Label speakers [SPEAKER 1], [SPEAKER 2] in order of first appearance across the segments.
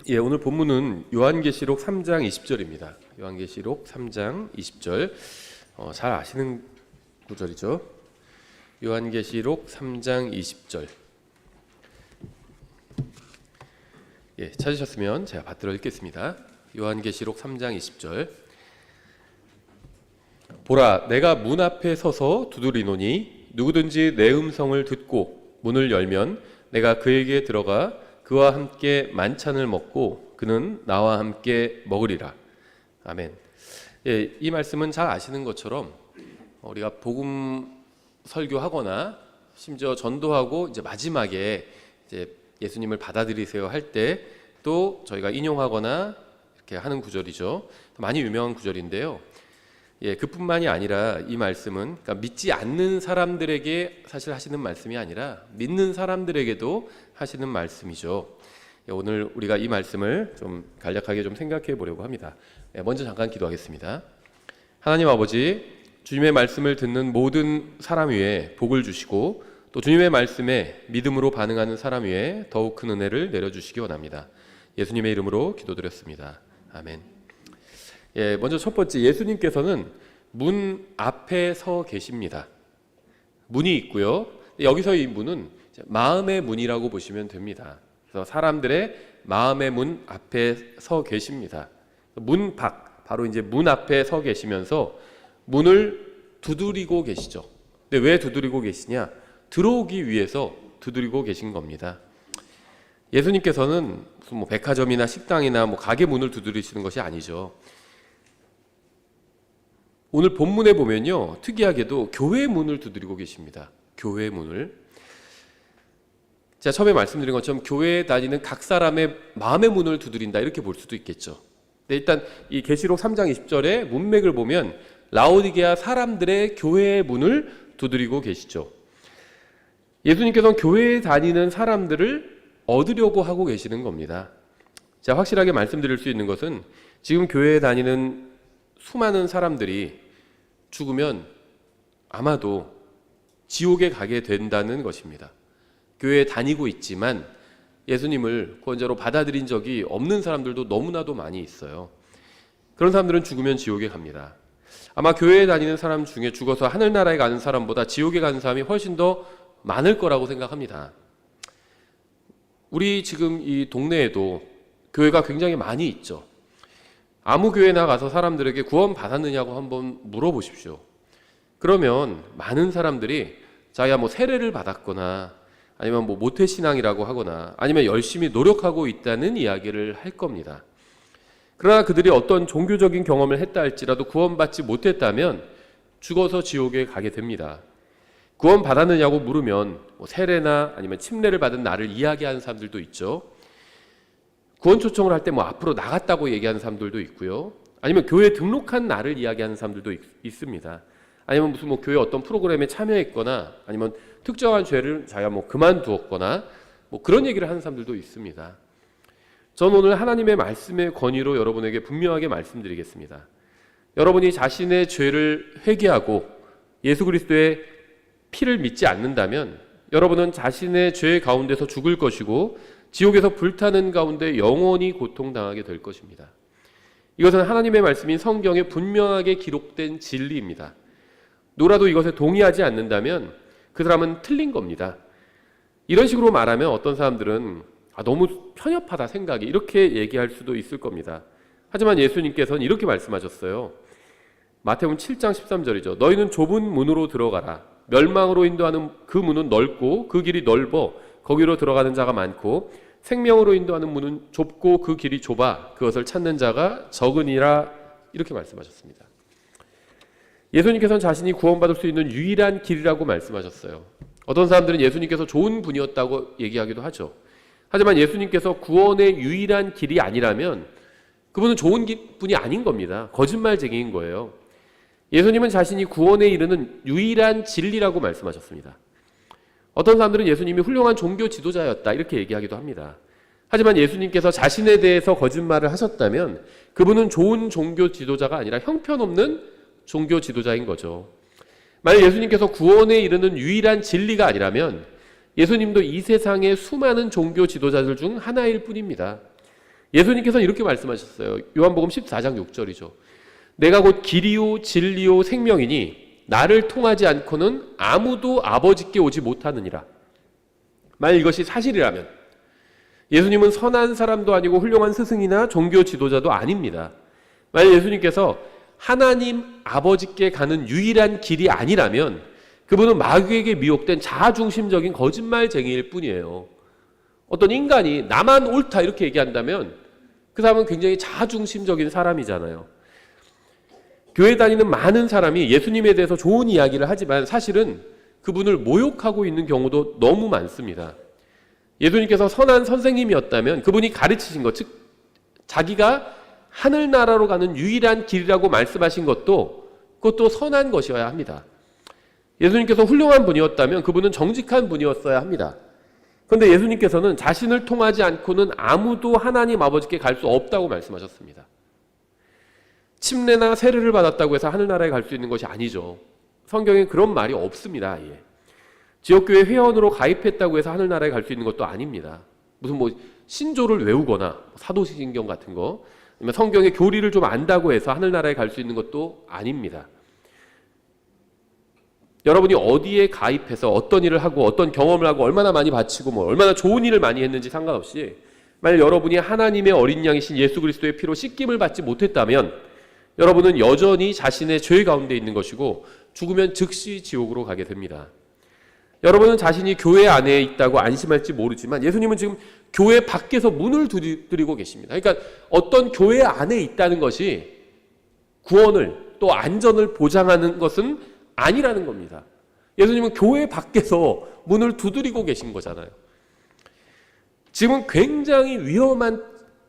[SPEAKER 1] 오늘 본문은 요한계시록 3장 20절입니다. 요한계시록 3장 20절. 잘 아시는 구절이죠. 요한계시록 3장 20절. 찾으셨으면 제가 받들어 읽겠습니다. 요한계시록 3장 20절. 보라, 내가 문 앞에 서서 두드리노니 누구든지 내 음성을 듣고 문을 열면 내가 그에게 들어가 그와 함께 만찬을 먹고 그는 나와 함께 먹으리라. 아멘. 이 말씀은 잘 아시는 것처럼 우리가 복음 설교하거나 심지어 전도하고 이제 마지막에 이제 예수님을 받아들이세요 할 때 또 저희가 인용하거나 이렇게 하는 구절이죠. 많이 유명한 구절인데요. 그뿐만이 아니라 이 말씀은 그러니까 믿지 않는 사람들에게 사실 하시는 말씀이 아니라 믿는 사람들에게도 하시는 말씀이죠. 오늘 우리가 이 말씀을 좀 간략하게 좀 생각해 보려고 합니다. 먼저 잠깐 기도하겠습니다. 하나님 아버지, 주님의 말씀을 듣는 모든 사람 위에 복을 주시고 또 주님의 말씀에 믿음으로 반응하는 사람 위에 더욱 큰 은혜를 내려주시기 원합니다. 예수님의 이름으로 기도드렸습니다. 아멘. 먼저 첫 번째, 예수님께서는 문 앞에 서 계십니다. 문이 있고요. 여기서 이 문은 마음의 문이라고 보시면 됩니다. 그래서 사람들의 마음의 문 앞에 서 계십니다. 문 밖, 바로 이제 문 앞에 서 계시면서 문을 두드리고 계시죠. 근데 왜 두드리고 계시냐? 들어오기 위해서 두드리고 계신 겁니다. 예수님께서는 무슨 백화점이나 식당이나 가게 문을 두드리시는 것이 아니죠. 오늘 본문에 보면요, 특이하게도 교회 문을 두드리고 계십니다. 교회 문을. 제가 처음에 말씀드린 것처럼 교회에 다니는 각 사람의 마음의 문을 두드린다 이렇게 볼 수도 있겠죠. 근데 일단 이 계시록 3장 20절의 문맥을 보면 라오디게아 사람들의 교회의 문을 두드리고 계시죠. 예수님께서는 교회에 다니는 사람들을 얻으려고 하고 계시는 겁니다. 제가 확실하게 말씀드릴 수 있는 것은 지금 교회에 다니는 수많은 사람들이 죽으면 아마도 지옥에 가게 된다는 것입니다. 교회에 다니고 있지만 예수님을 구원자로 받아들인 적이 없는 사람들도 너무나도 많이 있어요. 그런 사람들은 죽으면 지옥에 갑니다. 아마 교회에 다니는 사람 중에 죽어서 하늘나라에 가는 사람보다 지옥에 가는 사람이 훨씬 더 많을 거라고 생각합니다. 우리 지금 이 동네에도 교회가 굉장히 많이 있죠. 아무 교회나 가서 사람들에게 구원 받았느냐고 한번 물어보십시오. 그러면 많은 사람들이 자기가 세례를 받았거나 아니면 모태신앙이라고 하거나 아니면 열심히 노력하고 있다는 이야기를 할 겁니다. 그러나 그들이 어떤 종교적인 경험을 했다 할지라도 구원받지 못했다면 죽어서 지옥에 가게 됩니다. 구원 받았느냐고 물으면 세례나 아니면 침례를 받은 나를 이야기하는 사람들도 있죠. 구원 초청을 할 때 앞으로 나갔다고 얘기하는 사람들도 있고요. 아니면 교회에 등록한 나를 이야기하는 사람들도 있습니다. 아니면 무슨 교회 어떤 프로그램에 참여했거나 아니면 특정한 죄를 자기가 그만두었거나 그런 얘기를 하는 사람들도 있습니다. 저는 오늘 하나님의 말씀의 권위로 여러분에게 분명하게 말씀드리겠습니다. 여러분이 자신의 죄를 회개하고 예수 그리스도의 피를 믿지 않는다면 여러분은 자신의 죄 가운데서 죽을 것이고 지옥에서 불타는 가운데 영원히 고통당하게 될 것입니다. 이것은 하나님의 말씀인 성경에 분명하게 기록된 진리입니다. 누구라도 이것에 동의하지 않는다면 그 사람은 틀린 겁니다. 이런 식으로 말하면 어떤 사람들은 너무 편협하다 생각이 이렇게 얘기할 수도 있을 겁니다. 하지만 예수님께서는 이렇게 말씀하셨어요. 마태복음 7장 13절이죠. 너희는 좁은 문으로 들어가라. 멸망으로 인도하는 그 문은 넓고 그 길이 넓어 거기로 들어가는 자가 많고 생명으로 인도하는 문은 좁고 그 길이 좁아 그것을 찾는 자가 적으니라 이렇게 말씀하셨습니다. 예수님께서는 자신이 구원받을 수 있는 유일한 길이라고 말씀하셨어요. 어떤 사람들은 예수님께서 좋은 분이었다고 얘기하기도 하죠. 하지만 예수님께서 구원의 유일한 길이 아니라면 그분은 좋은 분이 아닌 겁니다. 거짓말쟁이인 거예요. 예수님은 자신이 구원에 이르는 유일한 진리라고 말씀하셨습니다. 어떤 사람들은 예수님이 훌륭한 종교 지도자였다 이렇게 얘기하기도 합니다. 하지만 예수님께서 자신에 대해서 거짓말을 하셨다면 그분은 좋은 종교 지도자가 아니라 형편없는 종교 지도자인 거죠. 만약 예수님께서 구원에 이르는 유일한 진리가 아니라면 예수님도 이 세상의 수많은 종교 지도자들 중 하나일 뿐입니다. 예수님께서는 이렇게 말씀하셨어요. 요한복음 14장 6절이죠. 내가 곧 길이요 진리요 생명이니 나를 통하지 않고는 아무도 아버지께 오지 못하느니라. 만약 이것이 사실이라면 예수님은 선한 사람도 아니고 훌륭한 스승이나 종교 지도자도 아닙니다. 만약 예수님께서 하나님 아버지께 가는 유일한 길이 아니라면 그분은 마귀에게 미혹된 자아중심적인 거짓말쟁이일 뿐이에요. 어떤 인간이 나만 옳다 이렇게 얘기한다면 그 사람은 굉장히 자아중심적인 사람이잖아요. 교회 다니는 많은 사람이 예수님에 대해서 좋은 이야기를 하지만 사실은 그분을 모욕하고 있는 경우도 너무 많습니다. 예수님께서 선한 선생님이었다면 그분이 가르치신 것, 즉 자기가 하늘나라로 가는 유일한 길이라고 말씀하신 것도 그것도 선한 것이어야 합니다. 예수님께서 훌륭한 분이었다면 그분은 정직한 분이었어야 합니다. 그런데 예수님께서는 자신을 통하지 않고는 아무도 하나님 아버지께 갈 수 없다고 말씀하셨습니다. 침례나 세례를 받았다고 해서 하늘나라에 갈 수 있는 것이 아니죠. 성경에 그런 말이 없습니다. 아예. 지역교회 회원으로 가입했다고 해서 하늘나라에 갈 수 있는 것도 아닙니다. 무슨 신조를 외우거나 사도신경 같은 거, 아니면 성경의 교리를 좀 안다고 해서 하늘나라에 갈 수 있는 것도 아닙니다. 여러분이 어디에 가입해서 어떤 일을 하고 어떤 경험을 하고 얼마나 많이 바치고 얼마나 좋은 일을 많이 했는지 상관없이 만약 여러분이 하나님의 어린 양이신 예수 그리스도의 피로 씻김을 받지 못했다면 여러분은 여전히 자신의 죄 가운데 있는 것이고 죽으면 즉시 지옥으로 가게 됩니다. 여러분은 자신이 교회 안에 있다고 안심할지 모르지만 예수님은 지금 교회 밖에서 문을 두드리고 계십니다. 그러니까 어떤 교회 안에 있다는 것이 구원을 또 안전을 보장하는 것은 아니라는 겁니다. 예수님은 교회 밖에서 문을 두드리고 계신 거잖아요. 지금은 굉장히 위험한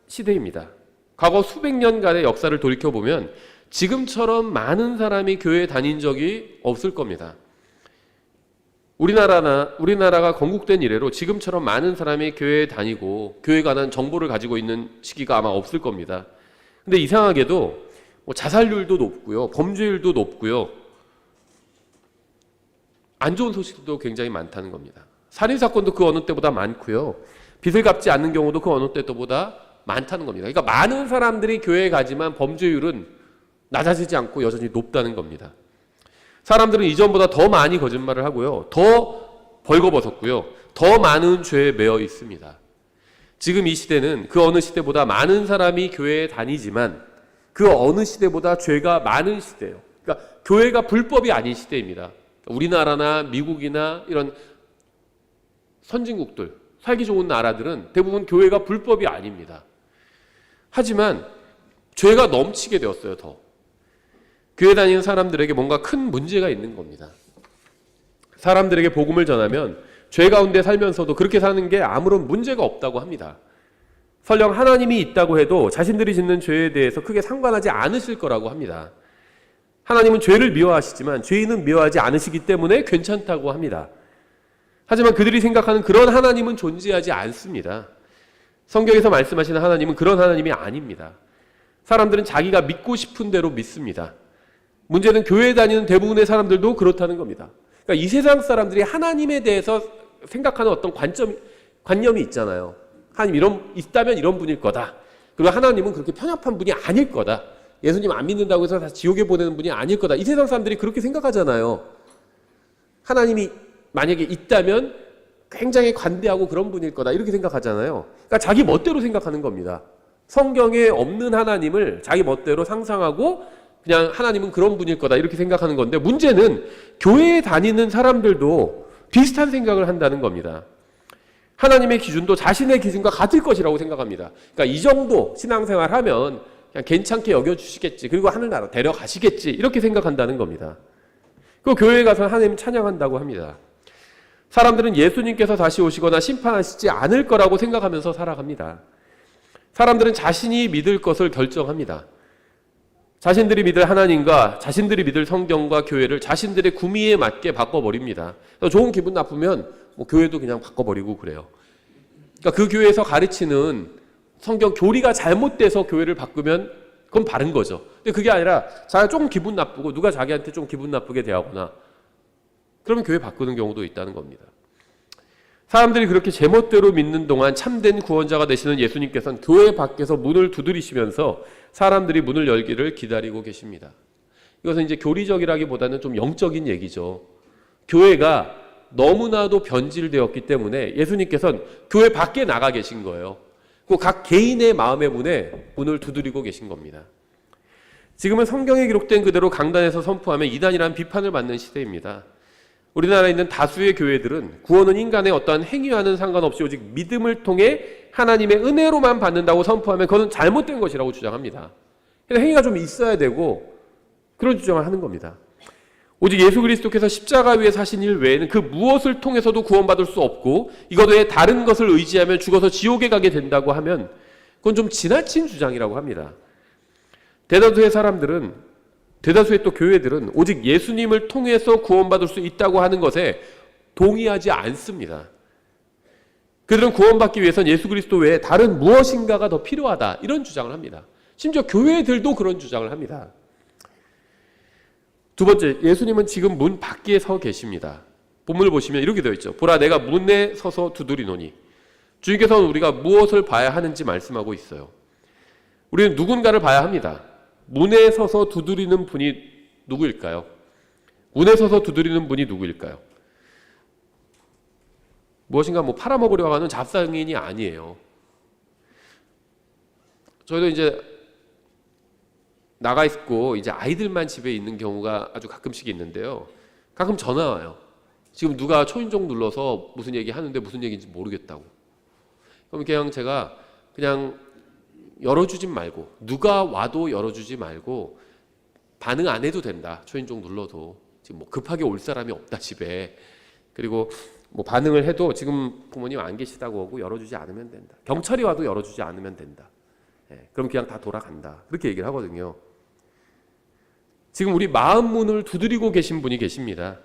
[SPEAKER 1] 시대입니다. 과거 수백 년간의 역사를 돌이켜보면 지금처럼 많은 사람이 교회에 다닌 적이 없을 겁니다. 우리나라가 건국된 이래로 지금처럼 많은 사람이 교회에 다니고 교회에 관한 정보를 가지고 있는 시기가 아마 없을 겁니다. 근데 이상하게도 자살률도 높고요, 범죄율도 높고요, 안 좋은 소식도 굉장히 많다는 겁니다. 살인사건도 그 어느 때보다 많고요, 빚을 갚지 않는 경우도 그 어느 때보다 많다는 겁니다. 그러니까 많은 사람들이 교회에 가지만 범죄율은 낮아지지 않고 여전히 높다는 겁니다. 사람들은 이전보다 더 많이 거짓말을 하고요, 더 벌거벗었고요, 더 많은 죄에 매여 있습니다. 지금 이 시대는 그 어느 시대보다 많은 사람이 교회에 다니지만 그 어느 시대보다 죄가 많은 시대예요. 그러니까 교회가 불법이 아닌 시대입니다. 우리나라나 미국이나 이런 선진국들, 살기 좋은 나라들은 대부분 교회가 불법이 아닙니다. 하지만 죄가 넘치게 되었어요. 더 교회 다니는 사람들에게 뭔가 큰 문제가 있는 겁니다. 사람들에게 복음을 전하면 죄 가운데 살면서도 그렇게 사는 게 아무런 문제가 없다고 합니다. 설령 하나님이 있다고 해도 자신들이 짓는 죄에 대해서 크게 상관하지 않으실 거라고 합니다. 하나님은 죄를 미워하시지만 죄인은 미워하지 않으시기 때문에 괜찮다고 합니다. 하지만 그들이 생각하는 그런 하나님은 존재하지 않습니다. 성경에서 말씀하시는 하나님은 그런 하나님이 아닙니다. 사람들은 자기가 믿고 싶은 대로 믿습니다. 문제는 교회에 다니는 대부분의 사람들도 그렇다는 겁니다. 그러니까 이 세상 사람들이 하나님에 대해서 생각하는 어떤 관념이 있잖아요. 하나님 있다면 이런 분일 거다. 그리고 하나님은 그렇게 편협한 분이 아닐 거다. 예수님 안 믿는다고 해서 다 지옥에 보내는 분이 아닐 거다. 이 세상 사람들이 그렇게 생각하잖아요. 하나님이 만약에 있다면 굉장히 관대하고 그런 분일 거다. 이렇게 생각하잖아요. 그러니까 자기 멋대로 생각하는 겁니다. 성경에 없는 하나님을 자기 멋대로 상상하고 그냥 하나님은 그런 분일 거다. 이렇게 생각하는 건데 문제는 교회에 다니는 사람들도 비슷한 생각을 한다는 겁니다. 하나님의 기준도 자신의 기준과 같을 것이라고 생각합니다. 그러니까 이 정도 신앙생활 하면 그냥 괜찮게 여겨주시겠지. 그리고 하늘나라 데려가시겠지. 이렇게 생각한다는 겁니다. 그 교회에 가서 하나님 찬양한다고 합니다. 사람들은 예수님께서 다시 오시거나 심판하시지 않을 거라고 생각하면서 살아갑니다. 사람들은 자신이 믿을 것을 결정합니다. 자신들이 믿을 하나님과 자신들이 믿을 성경과 교회를 자신들의 구미에 맞게 바꿔버립니다. 좋은 기분 나쁘면 교회도 그냥 바꿔버리고 그래요. 그러니까 그 교회에서 가르치는 성경 교리가 잘못돼서 교회를 바꾸면 그건 바른 거죠. 근데 그게 아니라 자기가 조금 기분 나쁘고 누가 자기한테 좀 기분 나쁘게 대하거나 그러면 교회 바꾸는 경우도 있다는 겁니다. 사람들이 그렇게 제멋대로 믿는 동안 참된 구원자가 되시는 예수님께서는 교회 밖에서 문을 두드리시면서 사람들이 문을 열기를 기다리고 계십니다. 이것은 이제 교리적이라기보다는 좀 영적인 얘기죠. 교회가 너무나도 변질되었기 때문에 예수님께서는 교회 밖에 나가 계신 거예요. 그 각 개인의 마음의 문을 두드리고 계신 겁니다. 지금은 성경에 기록된 그대로 강단에서 선포하면 이단이라는 비판을 받는 시대입니다. 우리나라에 있는 다수의 교회들은 구원은 인간의 어떠한 행위와는 상관없이 오직 믿음을 통해 하나님의 은혜로만 받는다고 선포하면 그것은 잘못된 것이라고 주장합니다. 그래서 행위가 좀 있어야 되고 그런 주장을 하는 겁니다. 오직 예수 그리스도께서 십자가 위에 사신 일 외에는 그 무엇을 통해서도 구원받을 수 없고 이것 외에 다른 것을 의지하면 죽어서 지옥에 가게 된다고 하면 그건 좀 지나친 주장이라고 합니다. 대다수의 또 교회들은 오직 예수님을 통해서 구원받을 수 있다고 하는 것에 동의하지 않습니다. 그들은 구원받기 위해서는 예수 그리스도 외에 다른 무엇인가가 더 필요하다 이런 주장을 합니다. 심지어 교회들도 그런 주장을 합니다. 두 번째, 예수님은 지금 문 밖에 서 계십니다. 본문을 보시면 이렇게 되어 있죠. 보라, 내가 문에 서서 두드리노니. 주님께서는 우리가 무엇을 봐야 하는지 말씀하고 있어요. 우리는 누군가를 봐야 합니다. 문에 서서 두드리는 분이 누구일까요? 문에 서서 두드리는 분이 누구일까요? 무엇인가 팔아먹으려고 하는 잡상인이 아니에요. 저희도 이제 나가 있고 이제 아이들만 집에 있는 경우가 아주 가끔씩 있는데요. 가끔 전화 와요. 지금 누가 초인종 눌러서 무슨 얘기 하는데 무슨 얘기인지 모르겠다고. 그럼 그냥 제가 그냥 열어주지 말고, 누가 와도 열어주지 말고 반응 안 해도 된다. 초인종 눌러도 지금 급하게 올 사람이 없다 집에. 그리고 반응을 해도 지금 부모님 안 계시다고 하고 열어주지 않으면 된다. 경찰이 와도 열어주지 않으면 된다. 그럼 그냥 다 돌아간다. 그렇게 얘기를 하거든요. 지금 우리 마음 문을 두드리고 계신 분이 계십니다.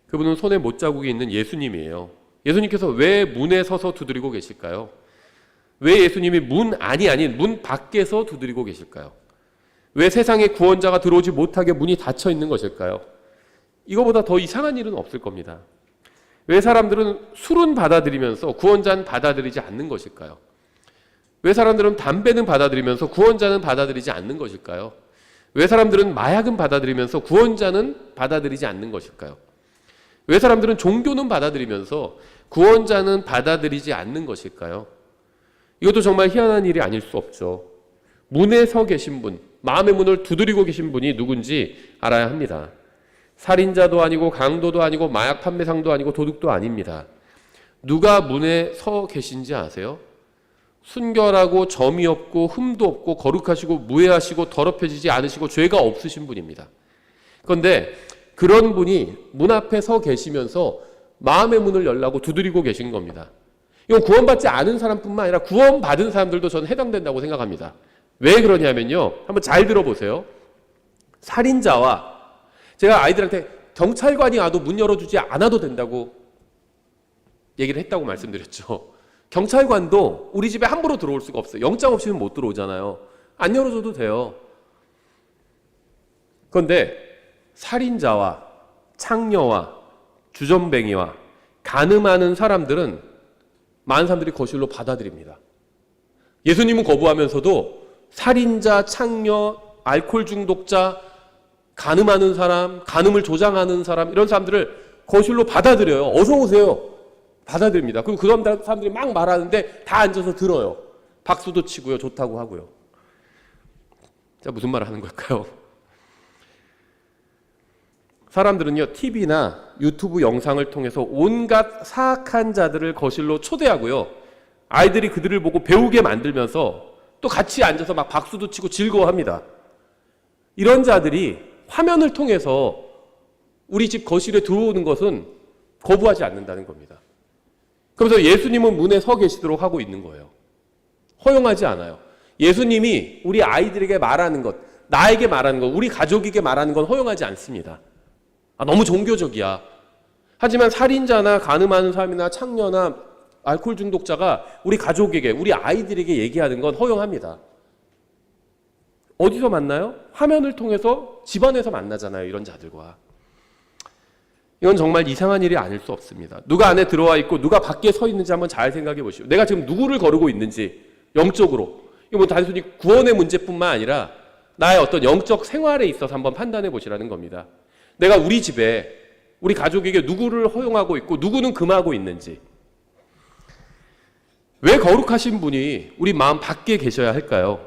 [SPEAKER 1] 그분은 손에 못자국이 있는 예수님이에요. 예수님께서 왜 문에 서서 두드리고 계실까요? 왜 예수님이 문 안이 아닌 문 밖에서 두드리고 계실까요? 왜 세상에 구원자가 들어오지 못하게 문이 닫혀 있는 것일까요? 이거보다 더 이상한 일은 없을 겁니다. 왜 사람들은 술은 받아들이면서 구원자는 받아들이지 않는 것일까요? 왜 사람들은 담배는 받아들이면서 구원자는 받아들이지 않는 것일까요? 왜 사람들은 마약은 받아들이면서 구원자는 받아들이지 않는 것일까요? 왜 사람들은 종교는 받아들이면서 구원자는 받아들이지 않는 것일까요? 이것도 정말 희한한 일이 아닐 수 없죠. 문에 서 계신 분, 마음의 문을 두드리고 계신 분이 누군지 알아야 합니다. 살인자도 아니고 강도도 아니고 마약 판매상도 아니고 도둑도 아닙니다. 누가 문에 서 계신지 아세요? 순결하고 점이 없고 흠도 없고 거룩하시고 무해하시고 더럽혀지지 않으시고 죄가 없으신 분입니다. 그런데 그런 분이 문 앞에 서 계시면서 마음의 문을 열라고 두드리고 계신 겁니다. 이건 구원받지 않은 사람뿐만 아니라 구원받은 사람들도 저는 해당된다고 생각합니다. 왜 그러냐면요. 한번 잘 들어보세요. 살인자와, 제가 아이들한테 경찰관이 와도 문 열어주지 않아도 된다고 얘기를 했다고 말씀드렸죠. 경찰관도 우리 집에 함부로 들어올 수가 없어요. 영장 없이는 못 들어오잖아요. 안 열어줘도 돼요. 그런데 살인자와 창녀와 주전뱅이와 간음하는 사람들은 많은 사람들이 거실로 받아들입니다. 예수님은 거부하면서도 살인자, 창녀, 알코올 중독자, 간음하는 사람, 간음을 조장하는 사람, 이런 사람들을 거실로 받아들여요. 어서 오세요. 받아들입니다. 그리고 그 사람들이 막 말하는데 다 앉아서 들어요. 박수도 치고요. 좋다고 하고요. 자, 무슨 말을 하는 걸까요? 사람들은요, TV나 유튜브 영상을 통해서 온갖 사악한 자들을 거실로 초대하고요. 아이들이 그들을 보고 배우게 만들면서 또 같이 앉아서 막 박수도 치고 즐거워합니다. 이런 자들이 화면을 통해서 우리 집 거실에 들어오는 것은 거부하지 않는다는 겁니다. 그래서 예수님은 문에 서 계시도록 하고 있는 거예요. 허용하지 않아요. 예수님이 우리 아이들에게 말하는 것, 나에게 말하는 것, 우리 가족에게 말하는 건 허용하지 않습니다. 너무 종교적이야. 하지만 살인자나 간음하는 사람이나 창녀나 알코올 중독자가 우리 가족에게, 우리 아이들에게 얘기하는 건 허용합니다. 어디서 만나요? 화면을 통해서 집안에서 만나잖아요. 이런 자들과. 이건 정말 이상한 일이 아닐 수 없습니다. 누가 안에 들어와 있고 누가 밖에 서 있는지 한번 잘 생각해 보시오. 내가 지금 누구를 거르고 있는지 영적으로. 이거 뭐 단순히 구원의 문제뿐만 아니라 나의 어떤 영적 생활에 있어서 한번 판단해 보시라는 겁니다. 내가 우리 집에 우리 가족에게 누구를 허용하고 있고 누구는 금하고 있는지. 왜 거룩하신 분이 우리 마음 밖에 계셔야 할까요?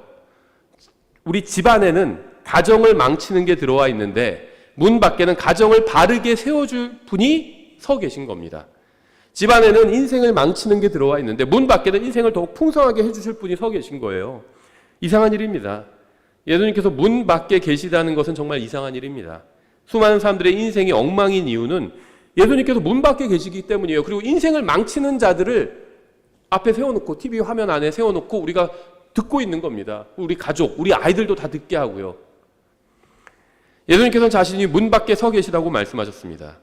[SPEAKER 1] 우리 집안에는 가정을 망치는 게 들어와 있는데 문 밖에는 가정을 바르게 세워줄 분이 서 계신 겁니다. 집안에는 인생을 망치는 게 들어와 있는데 문 밖에는 인생을 더욱 풍성하게 해주실 분이 서 계신 거예요. 이상한 일입니다. 예수님께서 문 밖에 계시다는 것은 정말 이상한 일입니다. 수많은 사람들의 인생이 엉망인 이유는 예수님께서 문 밖에 계시기 때문이에요. 그리고 인생을 망치는 자들을 앞에 세워놓고 TV 화면 안에 세워놓고 우리가 듣고 있는 겁니다. 우리 가족, 우리 아이들도 다 듣게 하고요. 예수님께서는 자신이 문 밖에 서 계시다고 말씀하셨습니다.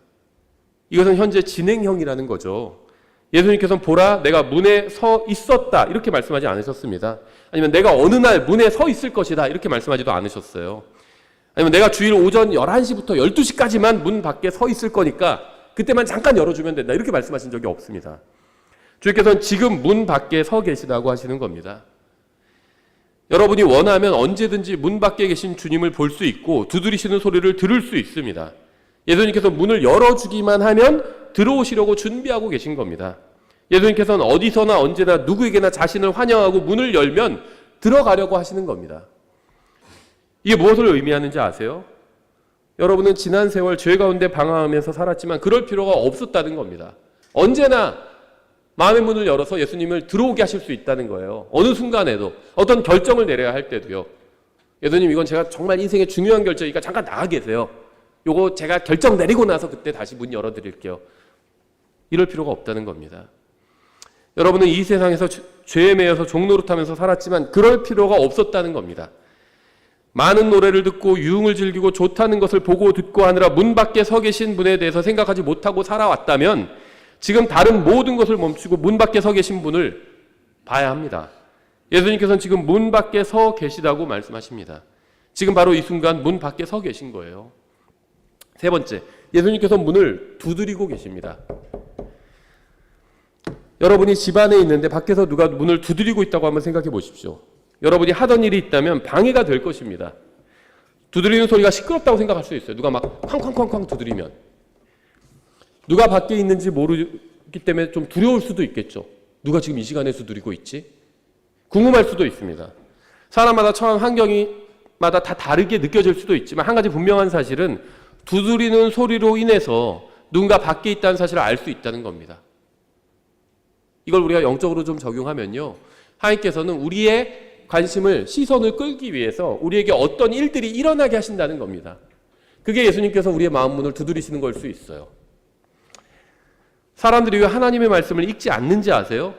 [SPEAKER 1] 이것은 현재 진행형이라는 거죠. 예수님께서는 보라 내가 문에 서 있었다 이렇게 말씀하지 않으셨습니다. 아니면 내가 어느 날 문에 서 있을 것이다 이렇게 말씀하지도 않으셨어요. 아니면 내가 주일 오전 11시부터 12시까지만 문 밖에 서 있을 거니까 그때만 잠깐 열어주면 된다 이렇게 말씀하신 적이 없습니다. 주님께서는 지금 문 밖에 서 계시다고 하시는 겁니다. 여러분이 원하면 언제든지 문 밖에 계신 주님을 볼 수 있고 두드리시는 소리를 들을 수 있습니다. 예수님께서 문을 열어주기만 하면 들어오시려고 준비하고 계신 겁니다. 예수님께서는 어디서나 언제나 누구에게나 자신을 환영하고 문을 열면 들어가려고 하시는 겁니다. 이게 무엇을 의미하는지 아세요? 여러분은 지난 세월 죄 가운데 방황하면서 살았지만 그럴 필요가 없었다는 겁니다. 언제나 마음의 문을 열어서 예수님을 들어오게 하실 수 있다는 거예요. 어느 순간에도 어떤 결정을 내려야 할 때도요. 예수님 이건 제가 정말 인생의 중요한 결정이니까 잠깐 나가 계세요. 요거 제가 결정 내리고 나서 그때 다시 문 열어드릴게요. 이럴 필요가 없다는 겁니다. 여러분은 이 세상에서 죄에 매여서 종노릇하면서 살았지만 그럴 필요가 없었다는 겁니다. 많은 노래를 듣고 유흥을 즐기고 좋다는 것을 보고 듣고 하느라 문 밖에 서 계신 분에 대해서 생각하지 못하고 살아왔다면 지금 다른 모든 것을 멈추고 문 밖에 서 계신 분을 봐야 합니다. 예수님께서는 지금 문 밖에 서 계시다고 말씀하십니다. 지금 바로 이 순간 문 밖에 서 계신 거예요. 세 번째, 예수님께서 문을 두드리고 계십니다. 여러분이 집안에 있는데 밖에서 누가 문을 두드리고 있다고 한번 생각해 보십시오. 여러분이 하던 일이 있다면 방해가 될 것입니다. 두드리는 소리가 시끄럽다고 생각할 수 있어요. 누가 막 쾅쾅쾅쾅 두드리면. 누가 밖에 있는지 모르기 때문에 좀 두려울 수도 있겠죠. 누가 지금 이 시간에 두드리고 있지? 궁금할 수도 있습니다. 사람마다 처한 환경마다 다 다르게 느껴질 수도 있지만 한 가지 분명한 사실은 두드리는 소리로 인해서 누군가 밖에 있다는 사실을 알 수 있다는 겁니다. 이걸 우리가 영적으로 좀 적용하면요. 하나님께서는 우리의 관심을, 시선을 끌기 위해서 우리에게 어떤 일들이 일어나게 하신다는 겁니다. 그게 예수님께서 우리의 마음 문을 두드리시는 걸 수 있어요. 사람들이 왜 하나님의 말씀을 읽지 않는지 아세요?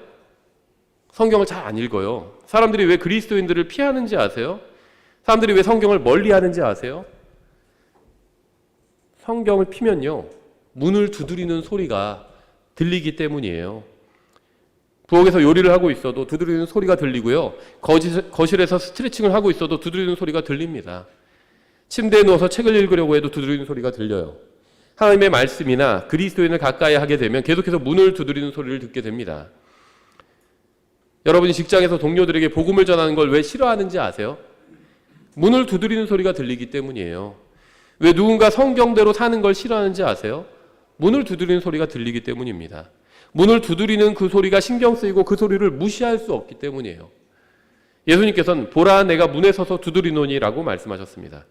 [SPEAKER 1] 성경을 잘 안 읽어요. 사람들이 왜 그리스도인들을 피하는지 아세요? 사람들이 왜 성경을 멀리하는지 아세요? 성경을 피면요. 문을 두드리는 소리가 들리기 때문이에요. 부엌에서 요리를 하고 있어도 두드리는 소리가 들리고요. 거실에서 스트레칭을 하고 있어도 두드리는 소리가 들립니다. 침대에 누워서 책을 읽으려고 해도 두드리는 소리가 들려요. 하나님의 말씀이나 그리스도인을 가까이 하게 되면 계속해서 문을 두드리는 소리를 듣게 됩니다. 여러분이 직장에서 동료들에게 복음을 전하는 걸 왜 싫어하는지 아세요? 문을 두드리는 소리가 들리기 때문이에요. 왜 누군가 성경대로 사는 걸 싫어하는지 아세요? 문을 두드리는 소리가 들리기 때문입니다. 문을 두드리는 그 소리가 신경 쓰이고 그 소리를 무시할 수 없기 때문이에요. 예수님께서는 보라 내가 문에 서서 두드리노니라고 말씀하셨습니다.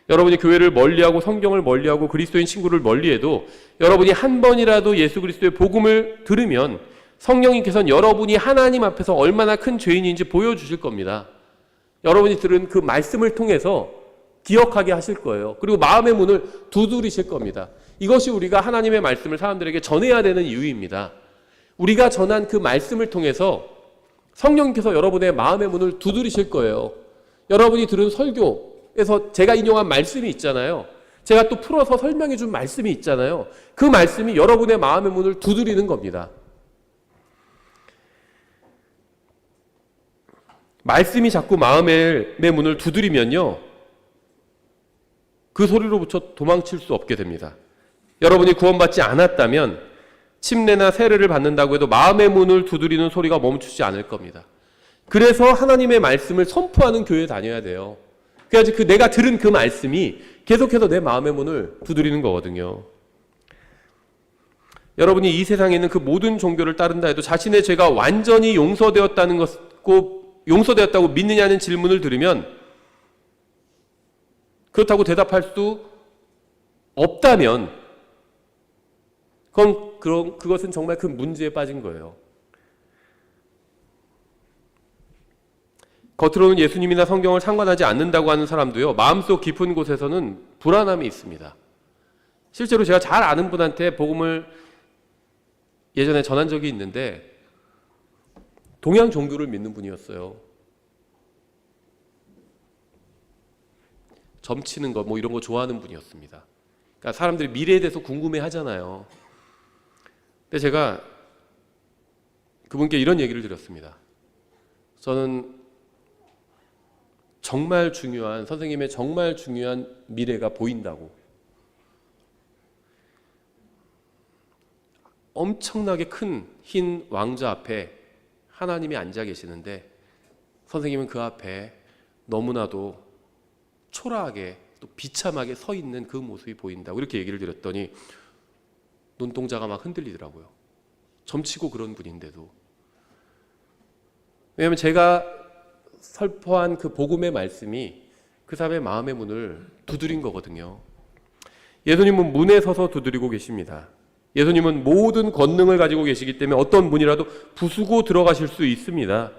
[SPEAKER 1] 여러분이 교회를 멀리하고 성경을 멀리하고 그리스도인 친구를 멀리해도 여러분이 한 번이라도 예수 그리스도의 복음을 들으면 성령님께서는 여러분이 하나님 앞에서 얼마나 큰 죄인인지 보여주실 겁니다. 여러분이 들은 그 말씀을 통해서 기억하게 하실 거예요. 그리고 마음의 문을 두드리실 겁니다. 이것이 우리가 하나님의 말씀을 사람들에게 전해야 되는 이유입니다. 우리가 전한 그 말씀을 통해서 성령님께서 여러분의 마음의 문을 두드리실 거예요. 여러분이 들은 설교에서 제가 인용한 말씀이 있잖아요. 제가 또 풀어서 설명해 준 말씀이 있잖아요. 그 말씀이 여러분의 마음의 문을 두드리는 겁니다. 말씀이 자꾸 마음의 문을 두드리면요. 그 소리로부터 도망칠 수 없게 됩니다. 여러분이 구원받지 않았다면 침례나 세례를 받는다고 해도 마음의 문을 두드리는 소리가 멈추지 않을 겁니다. 그래서 하나님의 말씀을 선포하는 교회에 다녀야 돼요. 그래야지 내가 들은 그 말씀이 계속해서 내 마음의 문을 두드리는 거거든요. 여러분이 이 세상에 있는 그 모든 종교를 따른다 해도 자신의 죄가 완전히 용서되었다고 믿느냐는 질문을 들으면 그렇다고 대답할 수 없다면 그것은 정말 큰 문제에 빠진 거예요. 겉으로는 예수님이나 성경을 상관하지 않는다고 하는 사람도요, 마음속 깊은 곳에서는 불안함이 있습니다. 실제로 제가 잘 아는 분한테 복음을 예전에 전한 적이 있는데 동양 종교를 믿는 분이었어요. 점치는 거 이런 거 좋아하는 분이었습니다. 그러니까 사람들이 미래에 대해서 궁금해 하잖아요. 근데 제가 그분께 이런 얘기를 드렸습니다. 저는 선생님의 정말 중요한 미래가 보인다고. 엄청나게 큰 흰 왕좌 앞에 하나님이 앉아 계시는데 선생님은 그 앞에 너무나도 초라하게 또 비참하게 서 있는 그 모습이 보인다고 이렇게 얘기를 드렸더니 눈동자가 막 흔들리더라고요. 점치고 그런 분인데도. 왜냐하면 제가 설포한 그 복음의 말씀이 그 사람의 마음의 문을 두드린 거거든요. 예수님은 문에 서서 두드리고 계십니다. 예수님은 모든 권능을 가지고 계시기 때문에 어떤 문이라도 부수고 들어가실 수 있습니다.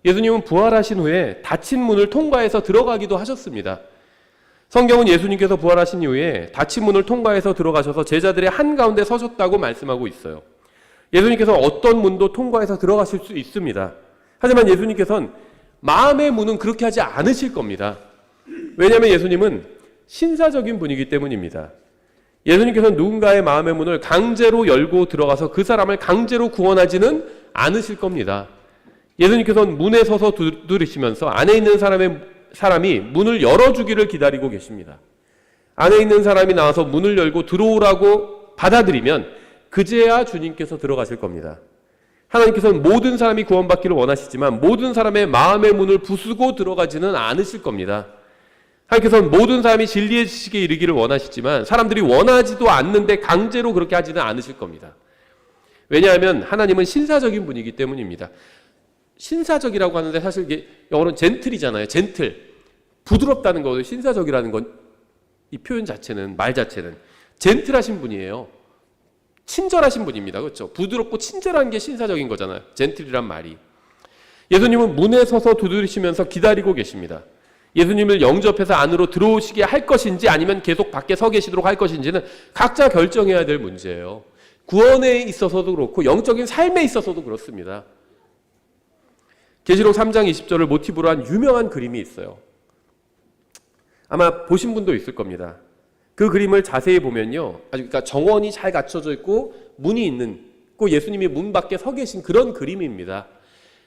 [SPEAKER 1] 예수님은 부활하신 후에 닫힌 문을 통과해서 들어가기도 하셨습니다. 성경은 예수님께서 부활하신 이후에 닫힌 문을 통과해서 들어가셔서 제자들의 한가운데 서셨다고 말씀하고 있어요. 예수님께서 어떤 문도 통과해서 들어가실 수 있습니다. 하지만 예수님께서는 마음의 문은 그렇게 하지 않으실 겁니다. 왜냐하면 예수님은 신사적인 분이기 때문입니다. 예수님께서는 누군가의 마음의 문을 강제로 열고 들어가서 그 사람을 강제로 구원하지는 않으실 겁니다. 예수님께서는 문에 서서 두드리시면서 안에 있는 사람이 문을 열어주기를 기다리고 계십니다. 안에 있는 사람이 나와서 문을 열고 들어오라고 받아들이면 그제야 주님께서 들어가실 겁니다. 하나님께서는 모든 사람이 구원받기를 원하시지만 모든 사람의 마음의 문을 부수고 들어가지는 않으실 겁니다. 하나님께서는 모든 사람이 진리의 지식에 이르기를 원하시지만 사람들이 원하지도 않는데 강제로 그렇게 하지는 않으실 겁니다. 왜냐하면 하나님은 신사적인 분이기 때문입니다. 신사적이라고 하는데 사실 이게 영어로는 젠틀이잖아요. 젠틀. 부드럽다는 거예요. 신사적이라는 건 이 표현 자체는, 말 자체는 젠틀하신 분이에요. 친절하신 분입니다. 그렇죠? 부드럽고 친절한 게 신사적인 거잖아요. 젠틀이란 말이. 예수님은 문에 서서 두드리시면서 기다리고 계십니다. 예수님을 영접해서 안으로 들어오시게 할 것인지 아니면 계속 밖에 서 계시도록 할 것인지는 각자 결정해야 될 문제예요. 구원에 있어서도 그렇고 영적인 삶에 있어서도 그렇습니다. 계시록 3장 20절을 모티브로 한 유명한 그림이 있어요. 아마 보신 분도 있을 겁니다. 그 그림을 자세히 보면요, 그러니까 정원이 잘 갖춰져 있고 문이 있는, 그 예수님이 문 밖에 서 계신 그런 그림입니다.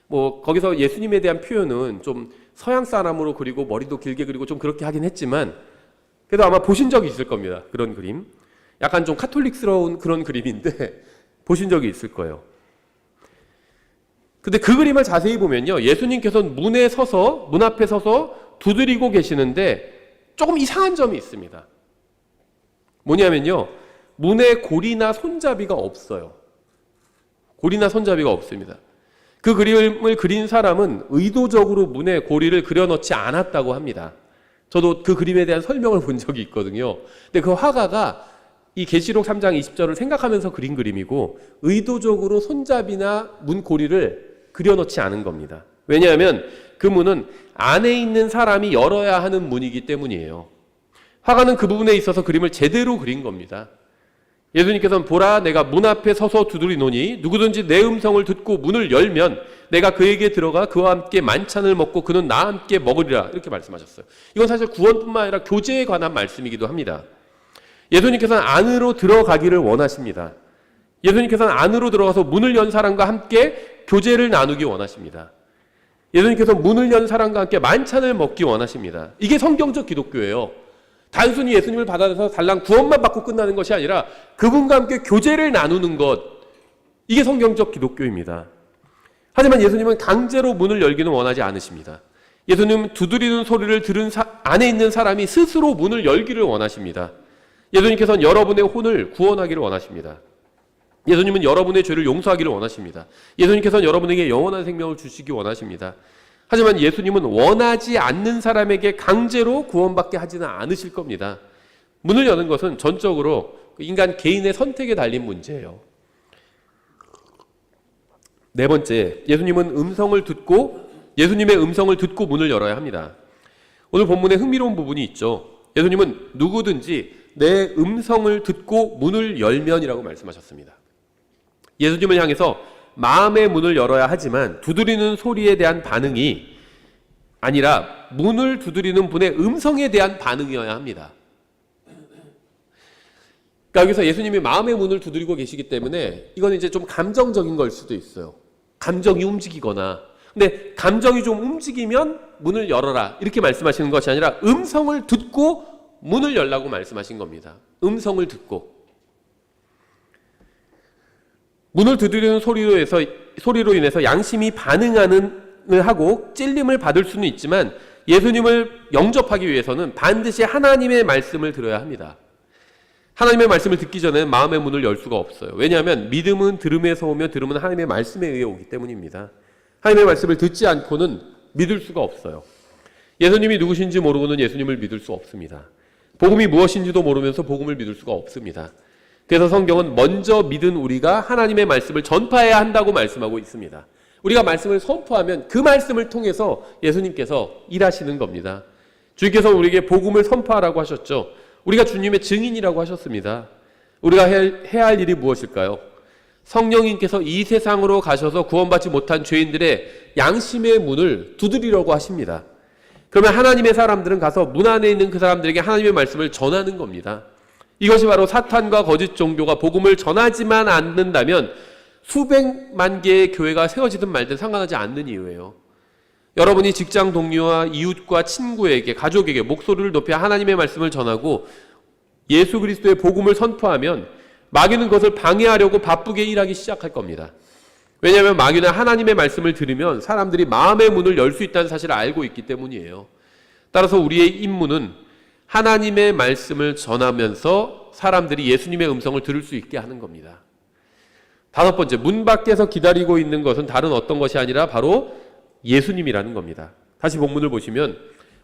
[SPEAKER 1] 거기서 예수님에 대한 표현은 좀 서양 사람으로 그리고 머리도 길게 그리고 좀 그렇게 하긴 했지만 그래도 아마 보신 적이 있을 겁니다. 그런 그림. 약간 좀 카톨릭스러운 그런 그림인데 보신 적이 있을 거예요. 근데 그 그림을 자세히 보면요, 예수님께서는 문 앞에 서서 두드리고 계시는데 조금 이상한 점이 있습니다. 뭐냐면요, 문에 고리나 손잡이가 없어요. 고리나 손잡이가 없습니다. 그 그림을 그린 사람은 의도적으로 문에 고리를 그려넣지 않았다고 합니다. 저도 그 그림에 대한 설명을 본 적이 있거든요. 근데 그 화가가 이 계시록 3장 20절을 생각하면서 그린 그림이고 의도적으로 손잡이나 문 고리를 그려넣지 않은 겁니다. 왜냐하면 그 문은 안에 있는 사람이 열어야 하는 문이기 때문이에요. 화가는 그 부분에 있어서 그림을 제대로 그린 겁니다. 예수님께서는 보라, 내가 문 앞에 서서 두드리노니 누구든지 내 음성을 듣고 문을 열면 내가 그에게 들어가 그와 함께 만찬을 먹고 그는 나와 함께 먹으리라, 이렇게 말씀하셨어요. 이건 사실 구원뿐만 아니라 교제에 관한 말씀이기도 합니다. 예수님께서는 안으로 들어가기를 원하십니다. 예수님께서는 안으로 들어가서 문을 연 사람과 함께 교제를 나누기 원하십니다. 예수님께서 문을 연 사람과 함께 만찬을 먹기 원하십니다. 이게 성경적 기독교예요. 단순히 예수님을 받아서 달랑 구원만 받고 끝나는 것이 아니라 그분과 함께 교제를 나누는 것, 이게 성경적 기독교입니다. 하지만 예수님은 강제로 문을 열기는 원하지 않으십니다. 예수님은 두드리는 소리를 들은 안에 있는 사람이 스스로 문을 열기를 원하십니다. 예수님께서는 여러분의 혼을 구원하기를 원하십니다. 예수님은 여러분의 죄를 용서하기를 원하십니다. 예수님께서는 여러분에게 영원한 생명을 주시기 원하십니다. 하지만 예수님은 원하지 않는 사람에게 강제로 구원받게 하지는 않으실 겁니다. 문을 여는 것은 전적으로 인간 개인의 선택에 달린 문제예요. 네 번째, 예수님의 음성을 듣고 문을 열어야 합니다. 오늘 본문에 흥미로운 부분이 있죠. 예수님은 누구든지 내 음성을 듣고 문을 열면이라고 말씀하셨습니다. 예수님을 향해서 마음의 문을 열어야 하지만 두드리는 소리에 대한 반응이 아니라 문을 두드리는 분의 음성에 대한 반응이어야 합니다. 그러니까 여기서 예수님이 마음의 문을 두드리고 계시기 때문에 이건 이제 좀 감정적인 걸 수도 있어요. 감정이 움직이거나. 근데 감정이 좀 움직이면 문을 열어라 이렇게 말씀하시는 것이 아니라 음성을 듣고 문을 열라고 말씀하신 겁니다. 음성을 듣고. 문을 두드리는 소리로 인해서 양심이 반응을 하고 찔림을 받을 수는 있지만 예수님을 영접하기 위해서는 반드시 하나님의 말씀을 들어야 합니다. 하나님의 말씀을 듣기 전에 마음의 문을 열 수가 없어요. 왜냐하면 믿음은 들음에서 오며 들음은 하나님의 말씀에 의해 오기 때문입니다. 하나님의 말씀을 듣지 않고는 믿을 수가 없어요. 예수님이 누구신지 모르고는 예수님을 믿을 수 없습니다. 복음이 무엇인지도 모르면서 복음을 믿을 수가 없습니다. 그래서 성경은 먼저 믿은 우리가 하나님의 말씀을 전파해야 한다고 말씀하고 있습니다. 우리가 말씀을 선포하면 그 말씀을 통해서 예수님께서 일하시는 겁니다. 주님께서 우리에게 복음을 선포하라고 하셨죠. 우리가 주님의 증인이라고 하셨습니다. 우리가 해야 할 일이 무엇일까요? 성령님께서 이 세상으로 가셔서 구원받지 못한 죄인들의 양심의 문을 두드리려고 하십니다. 그러면 하나님의 사람들은 가서 문 안에 있는 그 사람들에게 하나님의 말씀을 전하는 겁니다. 이것이 바로 사탄과 거짓 종교가 복음을 전하지만 않는다면 수백만 개의 교회가 세워지든 말든 상관하지 않는 이유예요. 여러분이 직장 동료와 이웃과 친구에게, 가족에게 목소리를 높여 하나님의 말씀을 전하고 예수 그리스도의 복음을 선포하면 마귀는 그것을 방해하려고 바쁘게 일하기 시작할 겁니다. 왜냐하면 마귀는 하나님의 말씀을 들으면 사람들이 마음의 문을 열 수 있다는 사실을 알고 있기 때문이에요. 따라서 우리의 임무는 하나님의 말씀을 전하면서 사람들이 예수님의 음성을 들을 수 있게 하는 겁니다. 다섯 번째, 문 밖에서 기다리고 있는 것은 다른 어떤 것이 아니라 바로 예수님이라는 겁니다. 다시 본문을 보시면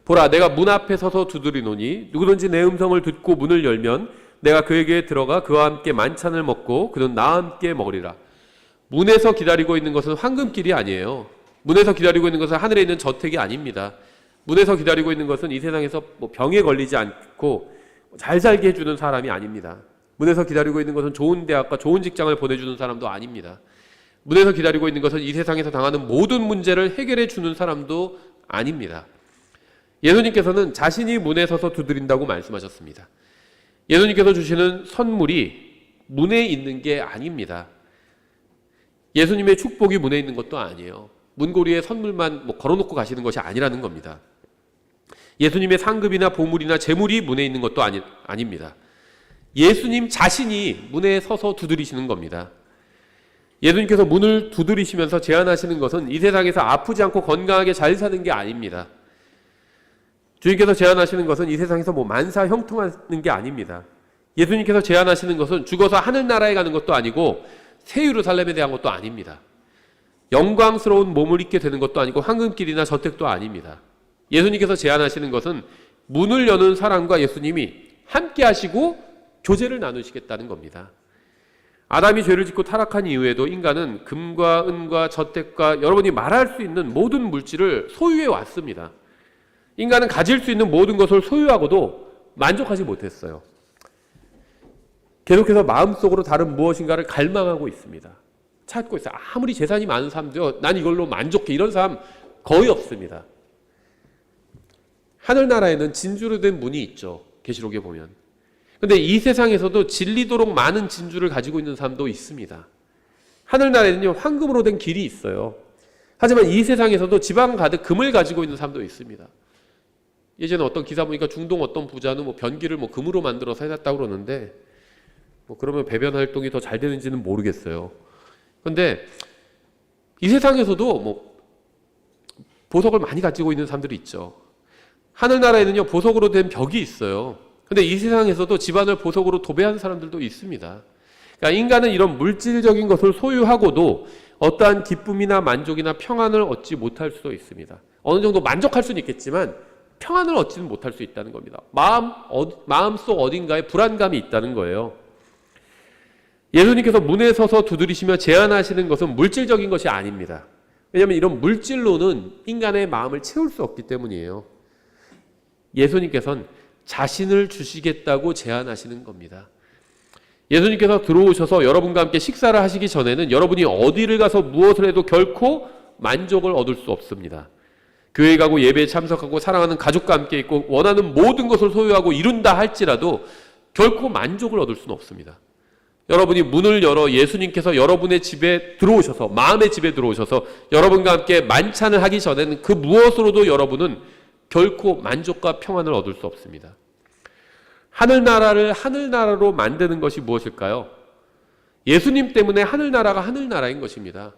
[SPEAKER 1] 보라, 내가 문 앞에 서서 두드리노니 누구든지 내 음성을 듣고 문을 열면 내가 그에게 들어가 그와 함께 만찬을 먹고 그는 나와 함께 먹으리라. 문에서 기다리고 있는 것은 황금길이 아니에요. 문에서 기다리고 있는 것은 하늘에 있는 저택이 아닙니다. 문에서 기다리고 있는 것은 이 세상에서 병에 걸리지 않고 잘 살게 해주는 사람이 아닙니다. 문에서 기다리고 있는 것은 좋은 대학과 좋은 직장을 보내주는 사람도 아닙니다. 문에서 기다리고 있는 것은 이 세상에서 당하는 모든 문제를 해결해 주는 사람도 아닙니다. 예수님께서는 자신이 문에 서서 두드린다고 말씀하셨습니다. 예수님께서 주시는 선물이 문에 있는 게 아닙니다. 예수님의 축복이 문에 있는 것도 아니에요. 문고리에 선물만 걸어놓고 가시는 것이 아니라는 겁니다. 예수님의 상급이나 보물이나 재물이 문에 있는 것도 아닙니다. 예수님 자신이 문에 서서 두드리시는 겁니다. 예수님께서 문을 두드리시면서 제안하시는 것은 이 세상에서 아프지 않고 건강하게 잘 사는 게 아닙니다. 주님께서 제안하시는 것은 이 세상에서 만사 형통하는 게 아닙니다. 예수님께서 제안하시는 것은 죽어서 하늘나라에 가는 것도 아니고 새 예루살렘에 대한 것도 아닙니다. 영광스러운 몸을 입게 되는 것도 아니고 황금길이나 저택도 아닙니다. 예수님께서 제안하시는 것은 문을 여는 사람과 예수님이 함께 하시고 교제를 나누시겠다는 겁니다. 아담이 죄를 짓고 타락한 이후에도 인간은 금과 은과 저택과 여러분이 말할 수 있는 모든 물질을 소유해 왔습니다. 인간은 가질 수 있는 모든 것을 소유하고도 만족하지 못했어요. 계속해서 마음속으로 다른 무엇인가를 갈망하고 있습니다. 찾고 있어요. 아무리 재산이 많은 사람도요, 난 이걸로 만족해, 이런 사람 거의 없습니다. 하늘나라에는 진주로 된 문이 있죠. 계시록에 보면. 근데 이 세상에서도 진리도록 많은 진주를 가지고 있는 사람도 있습니다. 하늘나라에는요, 황금으로 된 길이 있어요. 하지만 이 세상에서도 지방 가득 금을 가지고 있는 사람도 있습니다. 예전에 어떤 기사 보니까 중동 어떤 부자는 뭐 변기를 뭐 금으로 만들어서 해놨다고 그러는데 뭐 그러면 배변 활동이 더 잘 되는지는 모르겠어요. 근데 이 세상에서도 뭐 보석을 많이 가지고 있는 사람들이 있죠. 하늘나라에는요 보석으로 된 벽이 있어요. 근데 이 세상에서도 집안을 보석으로 도배한 사람들도 있습니다. 그러니까 인간은 이런 물질적인 것을 소유하고도 어떠한 기쁨이나 만족이나 평안을 얻지 못할 수도 있습니다. 어느 정도 만족할 수는 있겠지만 평안을 얻지는 못할 수 있다는 겁니다. 마음속 어딘가에 불안감이 있다는 거예요. 예수님께서 문에 서서 두드리시며 제안하시는 것은 물질적인 것이 아닙니다. 왜냐하면 이런 물질로는 인간의 마음을 채울 수 없기 때문이에요. 예수님께서는 자신을 주시겠다고 제안하시는 겁니다. 예수님께서 들어오셔서 여러분과 함께 식사를 하시기 전에는 여러분이 어디를 가서 무엇을 해도 결코 만족을 얻을 수 없습니다. 교회에 가고 예배에 참석하고 사랑하는 가족과 함께 있고 원하는 모든 것을 소유하고 이룬다 할지라도 결코 만족을 얻을 수는 없습니다. 여러분이 문을 열어 예수님께서 여러분의 집에 들어오셔서 마음의 집에 들어오셔서 여러분과 함께 만찬을 하기 전에는 그 무엇으로도 여러분은 결코 만족과 평안을 얻을 수 없습니다. 하늘나라를 하늘나라로 만드는 것이 무엇일까요? 예수님 때문에 하늘나라가 하늘나라인 것입니다.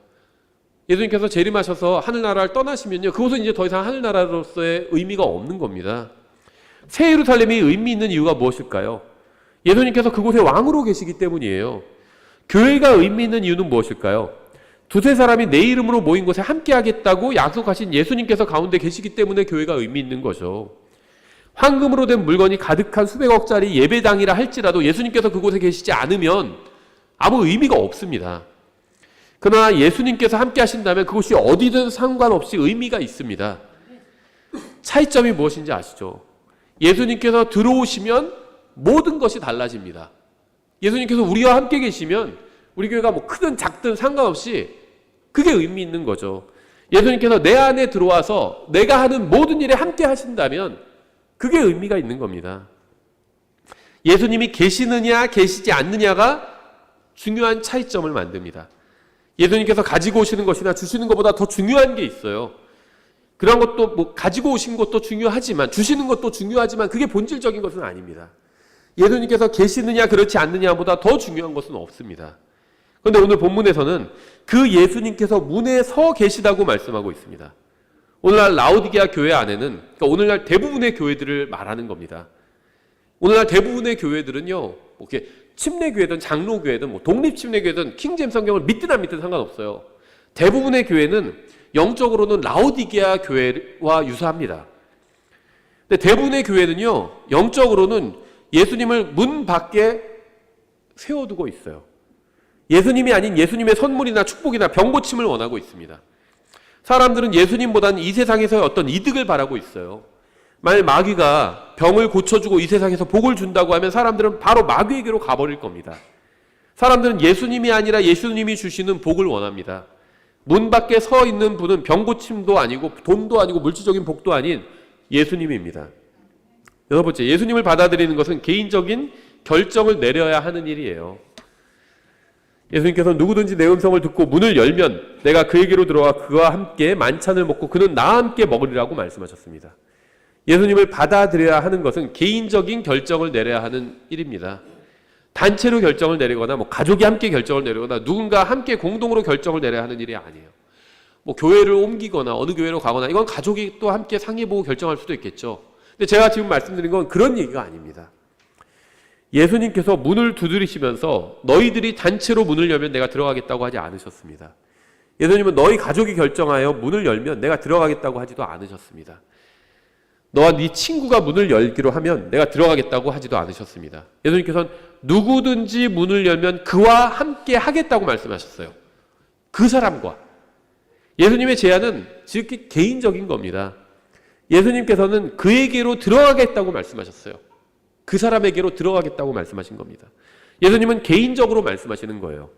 [SPEAKER 1] 예수님께서 재림하셔서 하늘나라를 떠나시면요 그곳은 이제 더 이상 하늘나라로서의 의미가 없는 겁니다. 새 예루살렘이 의미 있는 이유가 무엇일까요? 예수님께서 그곳에 왕으로 계시기 때문이에요. 교회가 의미 있는 이유는 무엇일까요? 두세 사람이 내 이름으로 모인 곳에 함께 하겠다고 약속하신 예수님께서 가운데 계시기 때문에 교회가 의미 있는 거죠. 황금으로 된 물건이 가득한 수백억짜리 예배당이라 할지라도 예수님께서 그곳에 계시지 않으면 아무 의미가 없습니다. 그러나 예수님께서 함께 하신다면 그곳이 어디든 상관없이 의미가 있습니다. 차이점이 무엇인지 아시죠? 예수님께서 들어오시면 모든 것이 달라집니다. 예수님께서 우리와 함께 계시면 우리 교회가 뭐 크든 작든 상관없이 그게 의미 있는 거죠. 예수님께서 내 안에 들어와서 내가 하는 모든 일에 함께 하신다면 그게 의미가 있는 겁니다. 예수님이 계시느냐 계시지 않느냐가 중요한 차이점을 만듭니다. 예수님께서 가지고 오시는 것이나 주시는 것보다 더 중요한 게 있어요. 그런 것도 뭐 가지고 오신 것도 중요하지만 주시는 것도 중요하지만 그게 본질적인 것은 아닙니다. 예수님께서 계시느냐 그렇지 않느냐보다 더 중요한 것은 없습니다. 그런데 오늘 본문에서는 그 예수님께서 문에 서 계시다고 말씀하고 있습니다. 오늘날 라오디게아 교회 안에는 그러니까 오늘날 대부분의 교회들을 말하는 겁니다. 오늘날 대부분의 교회들은요 이렇게 침례교회든 장로교회든 뭐 독립침례교회든 킹제임스 성경을 믿든 안 믿든 상관없어요. 대부분의 교회는 영적으로는 라오디게아 교회와 유사합니다. 근데 대부분의 교회는요 영적으로는 예수님을 문 밖에 세워두고 있어요. 예수님이 아닌 예수님의 선물이나 축복이나 병고침을 원하고 있습니다. 사람들은 예수님보다는 이 세상에서의 어떤 이득을 바라고 있어요. 만약 마귀가 병을 고쳐주고 이 세상에서 복을 준다고 하면 사람들은 바로 마귀에게로 가버릴 겁니다. 사람들은 예수님이 아니라 예수님이 주시는 복을 원합니다. 문 밖에 서 있는 분은 병고침도 아니고 돈도 아니고 물질적인 복도 아닌 예수님입니다. 여섯 번째, 예수님을 받아들이는 것은 개인적인 결정을 내려야 하는 일이에요. 예수님께서 누구든지 내 음성을 듣고 문을 열면 내가 그에게로 들어와 그와 함께 만찬을 먹고 그는 나와 함께 먹으리라고 말씀하셨습니다. 예수님을 받아들여야 하는 것은 개인적인 결정을 내려야 하는 일입니다. 단체로 결정을 내리거나 뭐 가족이 함께 결정을 내리거나 누군가 함께 공동으로 결정을 내려야 하는 일이 아니에요. 뭐 교회를 옮기거나 어느 교회로 가거나 이건 가족이 또 함께 상의보고 결정할 수도 있겠죠. 근데 제가 지금 말씀드린 건 그런 얘기가 아닙니다. 예수님께서 문을 두드리시면서 너희들이 단체로 문을 열면 내가 들어가겠다고 하지 않으셨습니다. 예수님은 너희 가족이 결정하여 문을 열면 내가 들어가겠다고 하지도 않으셨습니다. 너와 네 친구가 문을 열기로 하면 내가 들어가겠다고 하지도 않으셨습니다. 예수님께서는 누구든지 문을 열면 그와 함께 하겠다고 말씀하셨어요. 그 사람과. 예수님의 제안은 지극히 개인적인 겁니다. 예수님께서는 그에게로 들어가겠다고 말씀하셨어요. 그 사람에게로 들어가겠다고 말씀하신 겁니다. 예수님은 개인적으로 말씀하시는 거예요.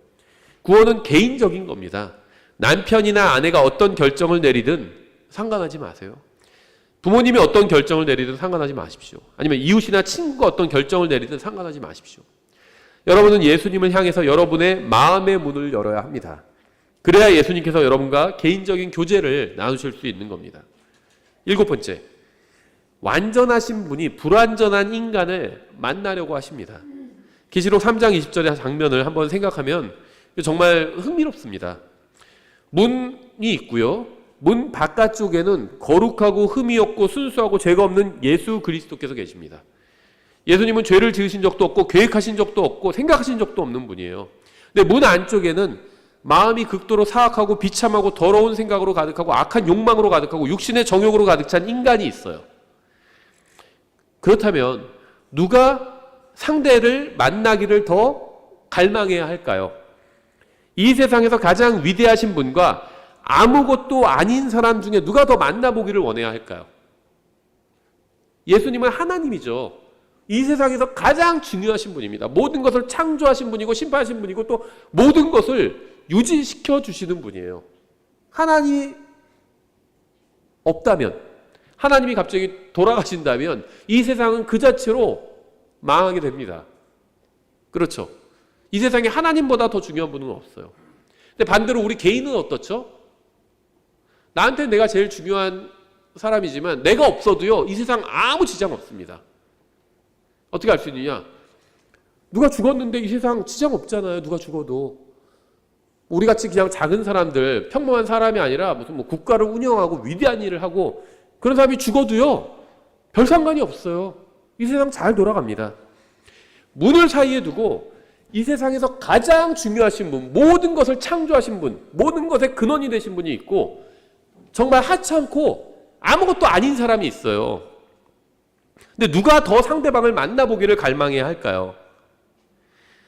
[SPEAKER 1] 구원은 개인적인 겁니다. 남편이나 아내가 어떤 결정을 내리든 상관하지 마세요. 부모님이 어떤 결정을 내리든 상관하지 마십시오. 아니면 이웃이나 친구가 어떤 결정을 내리든 상관하지 마십시오. 여러분은 예수님을 향해서 여러분의 마음의 문을 열어야 합니다. 그래야 예수님께서 여러분과 개인적인 교제를 나누실 수 있는 겁니다. 일곱 번째, 완전하신 분이 불완전한 인간을 만나려고 하십니다. 계시록 3장 20절의 장면을 한번 생각하면 정말 흥미롭습니다. 문이 있고요. 문 바깥쪽에는 거룩하고 흠이 없고 순수하고 죄가 없는 예수 그리스도께서 계십니다. 예수님은 죄를 지으신 적도 없고 계획하신 적도 없고 생각하신 적도 없는 분이에요. 근데 문 안쪽에는 마음이 극도로 사악하고 비참하고 더러운 생각으로 가득하고 악한 욕망으로 가득하고 육신의 정욕으로 가득 찬 인간이 있어요. 그렇다면 누가 상대를 만나기를 더 갈망해야 할까요? 이 세상에서 가장 위대하신 분과 아무것도 아닌 사람 중에 누가 더 만나보기를 원해야 할까요? 예수님은 하나님이죠. 이 세상에서 가장 중요하신 분입니다. 모든 것을 창조하신 분이고 심판하신 분이고 또 모든 것을 유지시켜 주시는 분이에요. 하나님이 없다면, 하나님이 갑자기 돌아가신다면 이 세상은 그 자체로 망하게 됩니다. 그렇죠? 이 세상에 하나님보다 더 중요한 분은 없어요. 근데 반대로 우리 개인은 어떻죠? 나한테 내가 제일 중요한 사람이지만 내가 없어도요, 이 세상 아무 지장 없습니다. 어떻게 알 수 있느냐? 누가 죽었는데 이 세상 지장 없잖아요. 누가 죽어도. 우리같이 그냥 작은 사람들, 평범한 사람이 아니라 무슨 뭐 국가를 운영하고 위대한 일을 하고 그런 사람이 죽어도요, 별 상관이 없어요. 이 세상 잘 돌아갑니다. 문을 사이에 두고 이 세상에서 가장 중요하신 분, 모든 것을 창조하신 분, 모든 것의 근원이 되신 분이 있고 정말 하찮고 아무것도 아닌 사람이 있어요. 근데 누가 더 상대방을 만나보기를 갈망해야 할까요?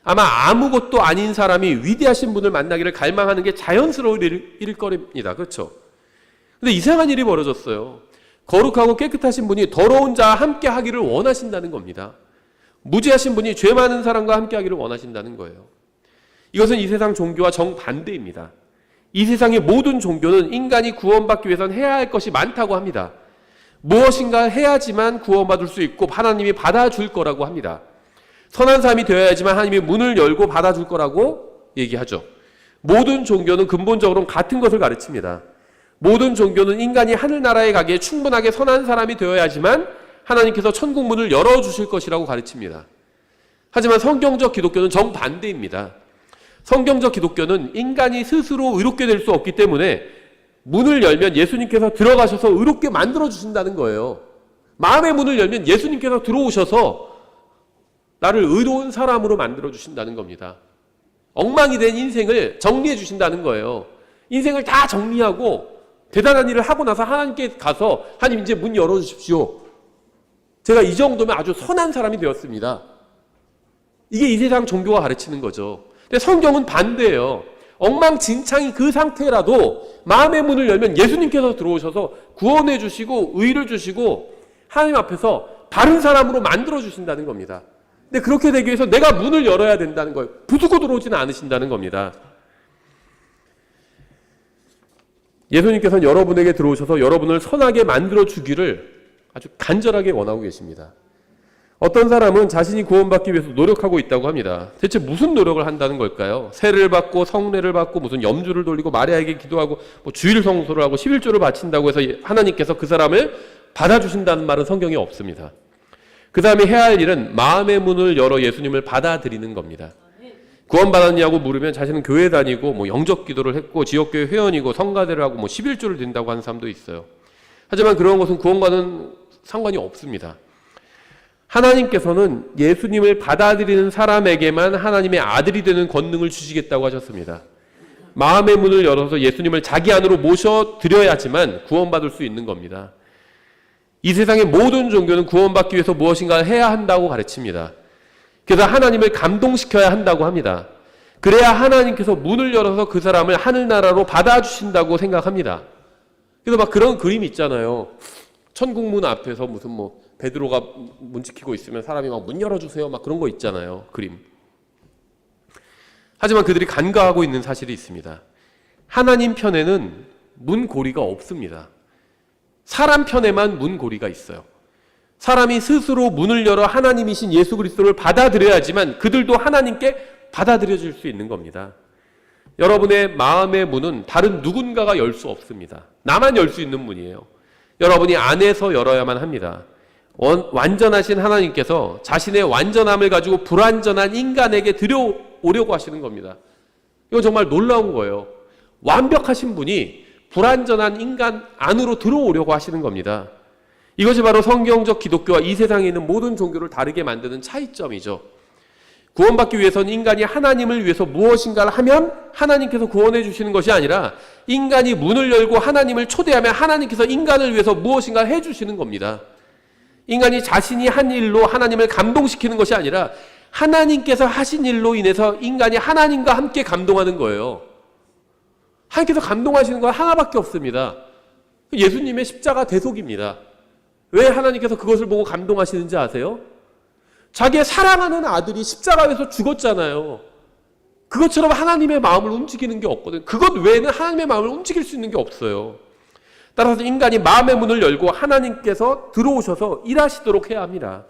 [SPEAKER 1] 아마 아무것도 아닌 사람이 위대하신 분을 만나기를 갈망하는 게 자연스러울 일거리입니다. 그렇죠? 근데 이상한 일이 벌어졌어요. 거룩하고 깨끗하신 분이 더러운 자와 함께 하기를 원하신다는 겁니다. 무지하신 분이 죄 많은 사람과 함께 하기를 원하신다는 거예요. 이것은 이 세상 종교와 정반대입니다. 이 세상의 모든 종교는 인간이 구원받기 위해서는 해야 할 것이 많다고 합니다. 무엇인가 해야지만 구원받을 수 있고 하나님이 받아줄 거라고 합니다. 선한 사람이 되어야지만 하나님이 문을 열고 받아줄 거라고 얘기하죠. 모든 종교는 근본적으로는 같은 것을 가르칩니다. 모든 종교는 인간이 하늘나라에 가기에 충분하게 선한 사람이 되어야지만 하나님께서 천국 문을 열어주실 것이라고 가르칩니다. 하지만 성경적 기독교는 정반대입니다. 성경적 기독교는 인간이 스스로 의롭게 될 수 없기 때문에 문을 열면 예수님께서 들어가셔서 의롭게 만들어주신다는 거예요. 마음의 문을 열면 예수님께서 들어오셔서 나를 의로운 사람으로 만들어주신다는 겁니다. 엉망이 된 인생을 정리해 주신다는 거예요. 인생을 다 정리하고 대단한 일을 하고 나서 하나님께 가서 하나님 이제 문 열어주십시오. 제가 이 정도면 아주 선한 사람이 되었습니다. 이게 이 세상 종교가 가르치는 거죠. 근데 성경은 반대예요. 엉망진창인 그 상태라도 마음의 문을 열면 예수님께서 들어오셔서 구원해 주시고 의를 주시고 하나님 앞에서 바른 사람으로 만들어 주신다는 겁니다. 근데 그렇게 되기 위해서 내가 문을 열어야 된다는 거예요. 부수고 들어오지는 않으신다는 겁니다. 예수님께서는 여러분에게 들어오셔서 여러분을 선하게 만들어 주기를 아주 간절하게 원하고 계십니다. 어떤 사람은 자신이 구원받기 위해서 노력하고 있다고 합니다. 대체 무슨 노력을 한다는 걸까요? 세를 받고 성례를 받고 무슨 염주를 돌리고 마리아에게 기도하고 뭐 주일 성소를 하고 11조를 바친다고 해서 하나님께서 그 사람을 받아주신다는 말은 성경에 없습니다. 그 사람이 해야 할 일은 마음의 문을 열어 예수님을 받아들이는 겁니다. 구원받았냐고 물으면 자신은 교회 다니고 뭐 영접 기도를 했고 지역교회 회원이고 성가대를 하고 뭐 11조를 든다고 하는 사람도 있어요. 하지만 그런 것은 구원과는 상관이 없습니다. 하나님께서는 예수님을 받아들이는 사람에게만 하나님의 아들이 되는 권능을 주시겠다고 하셨습니다. 마음의 문을 열어서 예수님을 자기 안으로 모셔드려야지만 구원받을 수 있는 겁니다. 이 세상의 모든 종교는 구원받기 위해서 무엇인가를 해야 한다고 가르칩니다. 그래서 하나님을 감동시켜야 한다고 합니다. 그래야 하나님께서 문을 열어서 그 사람을 하늘나라로 받아주신다고 생각합니다. 그래서 막 그런 그림이 있잖아요. 천국문 앞에서 무슨 뭐 베드로가 문 지키고 있으면 사람이 막 문 열어주세요 막 그런 거 있잖아요. 그림. 하지만 그들이 간과하고 있는 사실이 있습니다. 하나님 편에는 문고리가 없습니다. 사람 편에만 문고리가 있어요. 사람이 스스로 문을 열어 하나님이신 예수 그리스도를 받아들여야지만 그들도 하나님께 받아들여질 수 있는 겁니다. 여러분의 마음의 문은 다른 누군가가 열 수 없습니다. 나만 열 수 있는 문이에요. 여러분이 안에서 열어야만 합니다. 완전하신 하나님께서 자신의 완전함을 가지고 불완전한 인간에게 들여오려고 하시는 겁니다. 이건 정말 놀라운 거예요. 완벽하신 분이 불완전한 인간 안으로 들어오려고 하시는 겁니다. 이것이 바로 성경적 기독교와 이 세상에 있는 모든 종교를 다르게 만드는 차이점이죠. 구원받기 위해서는 인간이 하나님을 위해서 무엇인가를 하면 하나님께서 구원해 주시는 것이 아니라 인간이 문을 열고 하나님을 초대하면 하나님께서 인간을 위해서 무엇인가 해 주시는 겁니다. 인간이 자신이 한 일로 하나님을 감동시키는 것이 아니라 하나님께서 하신 일로 인해서 인간이 하나님과 함께 감동하는 거예요. 하나님께서 감동하시는 건 하나밖에 없습니다. 예수님의 십자가 대속입니다. 왜 하나님께서 그것을 보고 감동하시는지 아세요? 자기의 사랑하는 아들이 십자가에서 죽었잖아요. 그것처럼 하나님의 마음을 움직이는 게 없거든요. 그것 외에는 하나님의 마음을 움직일 수 있는 게 없어요. 따라서 인간이 마음의 문을 열고 하나님께서 들어오셔서 일하시도록 해야 합니다.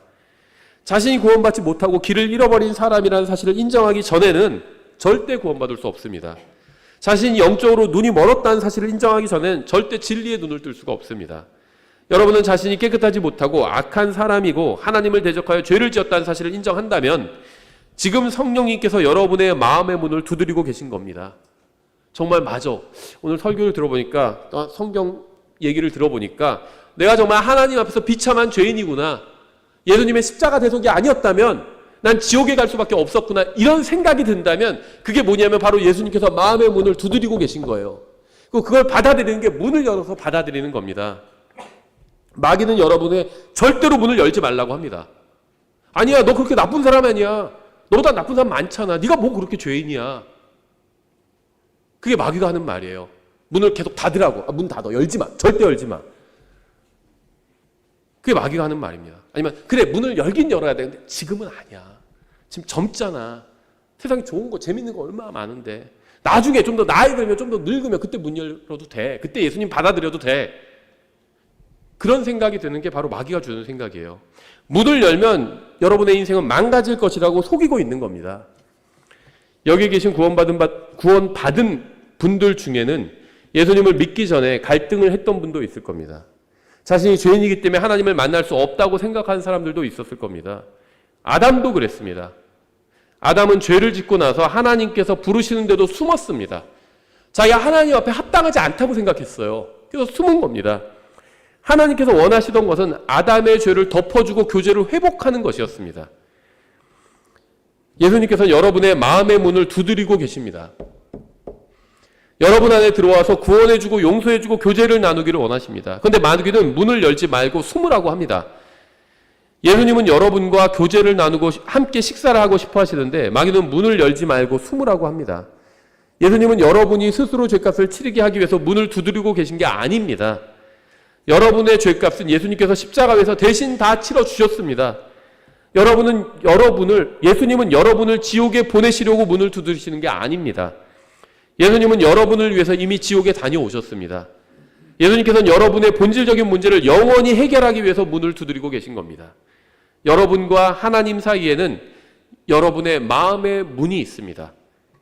[SPEAKER 1] 자신이 구원받지 못하고 길을 잃어버린 사람이라는 사실을 인정하기 전에는 절대 구원받을 수 없습니다. 자신이 영적으로 눈이 멀었다는 사실을 인정하기 전에는 절대 진리의 눈을 뜰 수가 없습니다. 여러분은 자신이 깨끗하지 못하고 악한 사람이고 하나님을 대적하여 죄를 지었다는 사실을 인정한다면 지금 성령님께서 여러분의 마음의 문을 두드리고 계신 겁니다. 정말 맞아. 오늘 설교를 들어보니까 성경 얘기를 들어보니까 내가 정말 하나님 앞에서 비참한 죄인이구나. 예수님의 십자가 대속이 아니었다면 난 지옥에 갈 수밖에 없었구나. 이런 생각이 든다면 그게 뭐냐면 바로 예수님께서 마음의 문을 두드리고 계신 거예요. 그걸 받아들이는 게 문을 열어서 받아들이는 겁니다. 마귀는 여러분의 절대로 문을 열지 말라고 합니다. 아니야, 너 그렇게 나쁜 사람 아니야. 너보다 나쁜 사람 많잖아. 네가 뭐 그렇게 죄인이야. 그게 마귀가 하는 말이에요. 문을 계속 닫으라고. 문 닫아. 열지 마. 절대 열지 마. 그게 마귀가 하는 말입니다. 아니면 그래, 문을 열긴 열어야 되는데 지금은 아니야. 지금 젊잖아. 세상에 좋은 거 재밌는 거 얼마나 많은데 나중에 좀 더 나이 들면 좀 더 늙으면 그때 문 열어도 돼. 그때 예수님 받아들여도 돼. 그런 생각이 드는 게 바로 마귀가 주는 생각이에요. 문을 열면 여러분의 인생은 망가질 것이라고 속이고 있는 겁니다. 여기 계신 구원받은 분들 중에는 예수님을 믿기 전에 갈등을 했던 분도 있을 겁니다. 자신이 죄인이기 때문에 하나님을 만날 수 없다고 생각하는 사람들도 있었을 겁니다. 아담도 그랬습니다. 아담은 죄를 짓고 나서 하나님께서 부르시는데도 숨었습니다. 자기가 하나님 앞에 합당하지 않다고 생각했어요. 그래서 숨은 겁니다. 하나님께서 원하시던 것은 아담의 죄를 덮어주고 교제를 회복하는 것이었습니다. 예수님께서는 여러분의 마음의 문을 두드리고 계십니다. 여러분 안에 들어와서 구원해주고 용서해주고 교제를 나누기를 원하십니다. 그런데 마귀는 문을 열지 말고 숨으라고 합니다. 예수님은 여러분과 교제를 나누고 함께 식사를 하고 싶어 하시는데 마귀는 문을 열지 말고 숨으라고 합니다. 예수님은 여러분이 스스로 죄값을 치르게 하기 위해서 문을 두드리고 계신 게 아닙니다. 여러분의 죄값은 예수님께서 십자가에서 대신 다 치러주셨습니다. 예수님은 여러분을 지옥에 보내시려고 문을 두드리시는 게 아닙니다. 예수님은 여러분을 위해서 이미 지옥에 다녀오셨습니다. 예수님께서는 여러분의 본질적인 문제를 영원히 해결하기 위해서 문을 두드리고 계신 겁니다. 여러분과 하나님 사이에는 여러분의 마음의 문이 있습니다.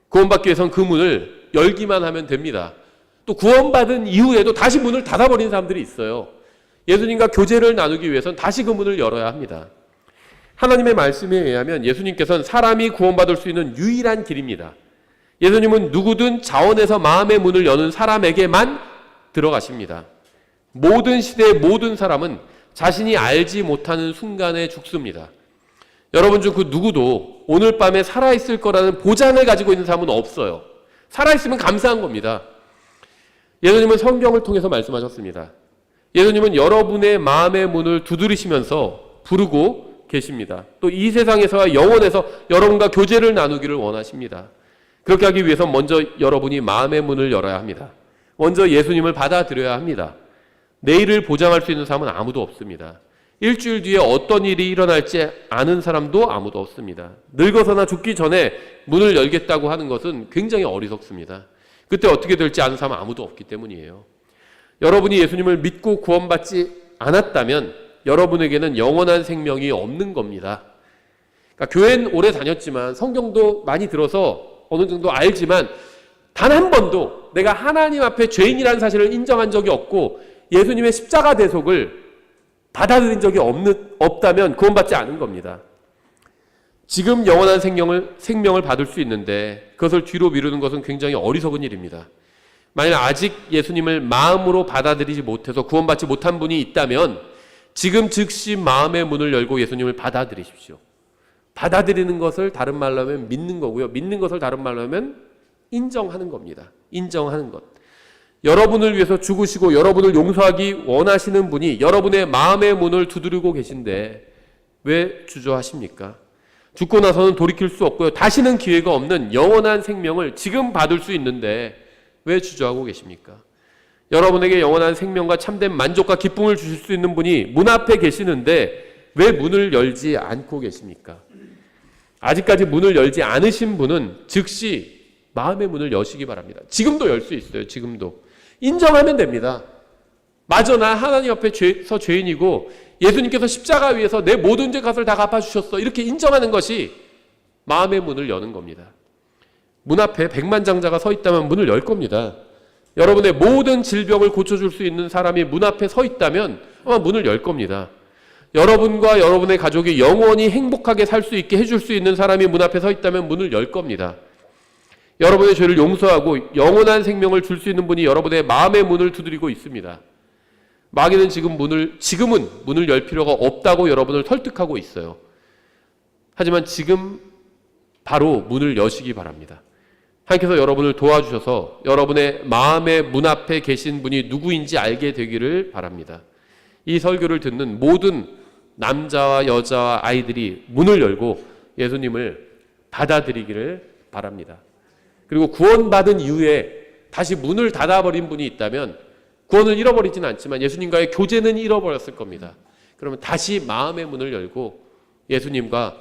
[SPEAKER 1] 구원받기 위해서는 그 문을 열기만 하면 됩니다. 또 구원받은 이후에도 다시 문을 닫아버린 사람들이 있어요. 예수님과 교제를 나누기 위해서는 다시 그 문을 열어야 합니다. 하나님의 말씀에 의하면 예수님께서는 사람이 구원받을 수 있는 유일한 길입니다. 예수님은 누구든 자원해서 마음의 문을 여는 사람에게만 들어가십니다. 모든 시대의 모든 사람은 자신이 알지 못하는 순간에 죽습니다. 여러분 중 그 누구도 오늘 밤에 살아있을 거라는 보장을 가지고 있는 사람은 없어요. 살아있으면 감사한 겁니다. 예수님은 성경을 통해서 말씀하셨습니다. 예수님은 여러분의 마음의 문을 두드리시면서 부르고 계십니다. 또 이 세상에서와 영원에서 여러분과 교제를 나누기를 원하십니다. 그렇게 하기 위해서 먼저 여러분이 마음의 문을 열어야 합니다. 먼저 예수님을 받아들여야 합니다. 내일을 보장할 수 있는 사람은 아무도 없습니다. 일주일 뒤에 어떤 일이 일어날지 아는 사람도 아무도 없습니다. 늙어서나 죽기 전에 문을 열겠다고 하는 것은 굉장히 어리석습니다. 그때 어떻게 될지 아는 사람은 아무도 없기 때문이에요. 여러분이 예수님을 믿고 구원받지 않았다면 여러분에게는 영원한 생명이 없는 겁니다. 그러니까 교회는 오래 다녔지만 성경도 많이 들어서 어느 정도 알지만 단 한 번도 내가 하나님 앞에 죄인이라는 사실을 인정한 적이 없고 예수님의 십자가 대속을 받아들인 적이 없다면 구원받지 않은 겁니다. 지금 영원한 생명을 받을 수 있는데 그것을 뒤로 미루는 것은 굉장히 어리석은 일입니다. 만약 아직 예수님을 마음으로 받아들이지 못해서 구원받지 못한 분이 있다면 지금 즉시 마음의 문을 열고 예수님을 받아들이십시오. 받아들이는 것을 다른 말로 하면 믿는 거고요. 믿는 것을 다른 말로 하면 인정하는 겁니다. 인정하는 것. 여러분을 위해서 죽으시고 여러분을 용서하기 원하시는 분이 여러분의 마음의 문을 두드리고 계신데 왜 주저하십니까? 죽고 나서는 돌이킬 수 없고요. 다시는 기회가 없는 영원한 생명을 지금 받을 수 있는데 왜 주저하고 계십니까? 여러분에게 영원한 생명과 참된 만족과 기쁨을 주실 수 있는 분이 문 앞에 계시는데 왜 문을 열지 않고 계십니까? 아직까지 문을 열지 않으신 분은 즉시 마음의 문을 여시기 바랍니다. 지금도 열 수 있어요. 지금도. 인정하면 됩니다. 맞아, 나 하나님 앞에서 죄인이고 예수님께서 십자가 위에서 내 모든 죄 값을 다 갚아주셨어. 이렇게 인정하는 것이 마음의 문을 여는 겁니다. 문 앞에 백만장자가 서 있다면 문을 열 겁니다. 여러분의 모든 질병을 고쳐줄 수 있는 사람이 문 앞에 서 있다면 아마 문을 열 겁니다. 여러분과 여러분의 가족이 영원히 행복하게 살 수 있게 해줄 수 있는 사람이 문 앞에 서 있다면 문을 열 겁니다. 여러분의 죄를 용서하고 영원한 생명을 줄 수 있는 분이 여러분의 마음의 문을 두드리고 있습니다. 마귀는 지금은 문을 열 필요가 없다고 여러분을 설득하고 있어요. 하지만 지금 바로 문을 여시기 바랍니다. 하나님께서 여러분을 도와주셔서 여러분의 마음의 문 앞에 계신 분이 누구인지 알게 되기를 바랍니다. 이 설교를 듣는 모든 남자와 여자와 아이들이 문을 열고 예수님을 받아들이기를 바랍니다. 그리고 구원받은 이후에 다시 문을 닫아버린 분이 있다면 구원을 잃어버리지는 않지만 예수님과의 교제는 잃어버렸을 겁니다. 그러면 다시 마음의 문을 열고 예수님과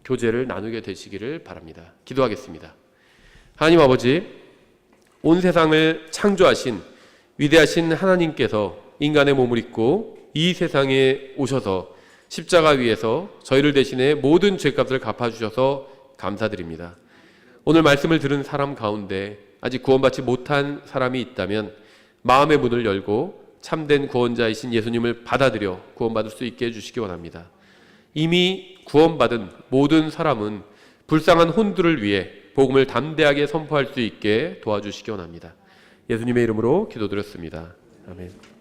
[SPEAKER 1] 교제를 나누게 되시기를 바랍니다. 기도하겠습니다. 하나님 아버지, 온 세상을 창조하신 위대하신 하나님께서 인간의 몸을 입고 이 세상에 오셔서 십자가 위에서 저희를 대신해 모든 죄값을 갚아주셔서 감사드립니다. 오늘 말씀을 들은 사람 가운데 아직 구원받지 못한 사람이 있다면 마음의 문을 열고 참된 구원자이신 예수님을 받아들여 구원받을 수 있게 해주시기 원합니다. 이미 구원받은 모든 사람은 불쌍한 혼들을 위해 복음을 담대하게 선포할 수 있게 도와주시기 원합니다. 예수님의 이름으로 기도드렸습니다. 아멘.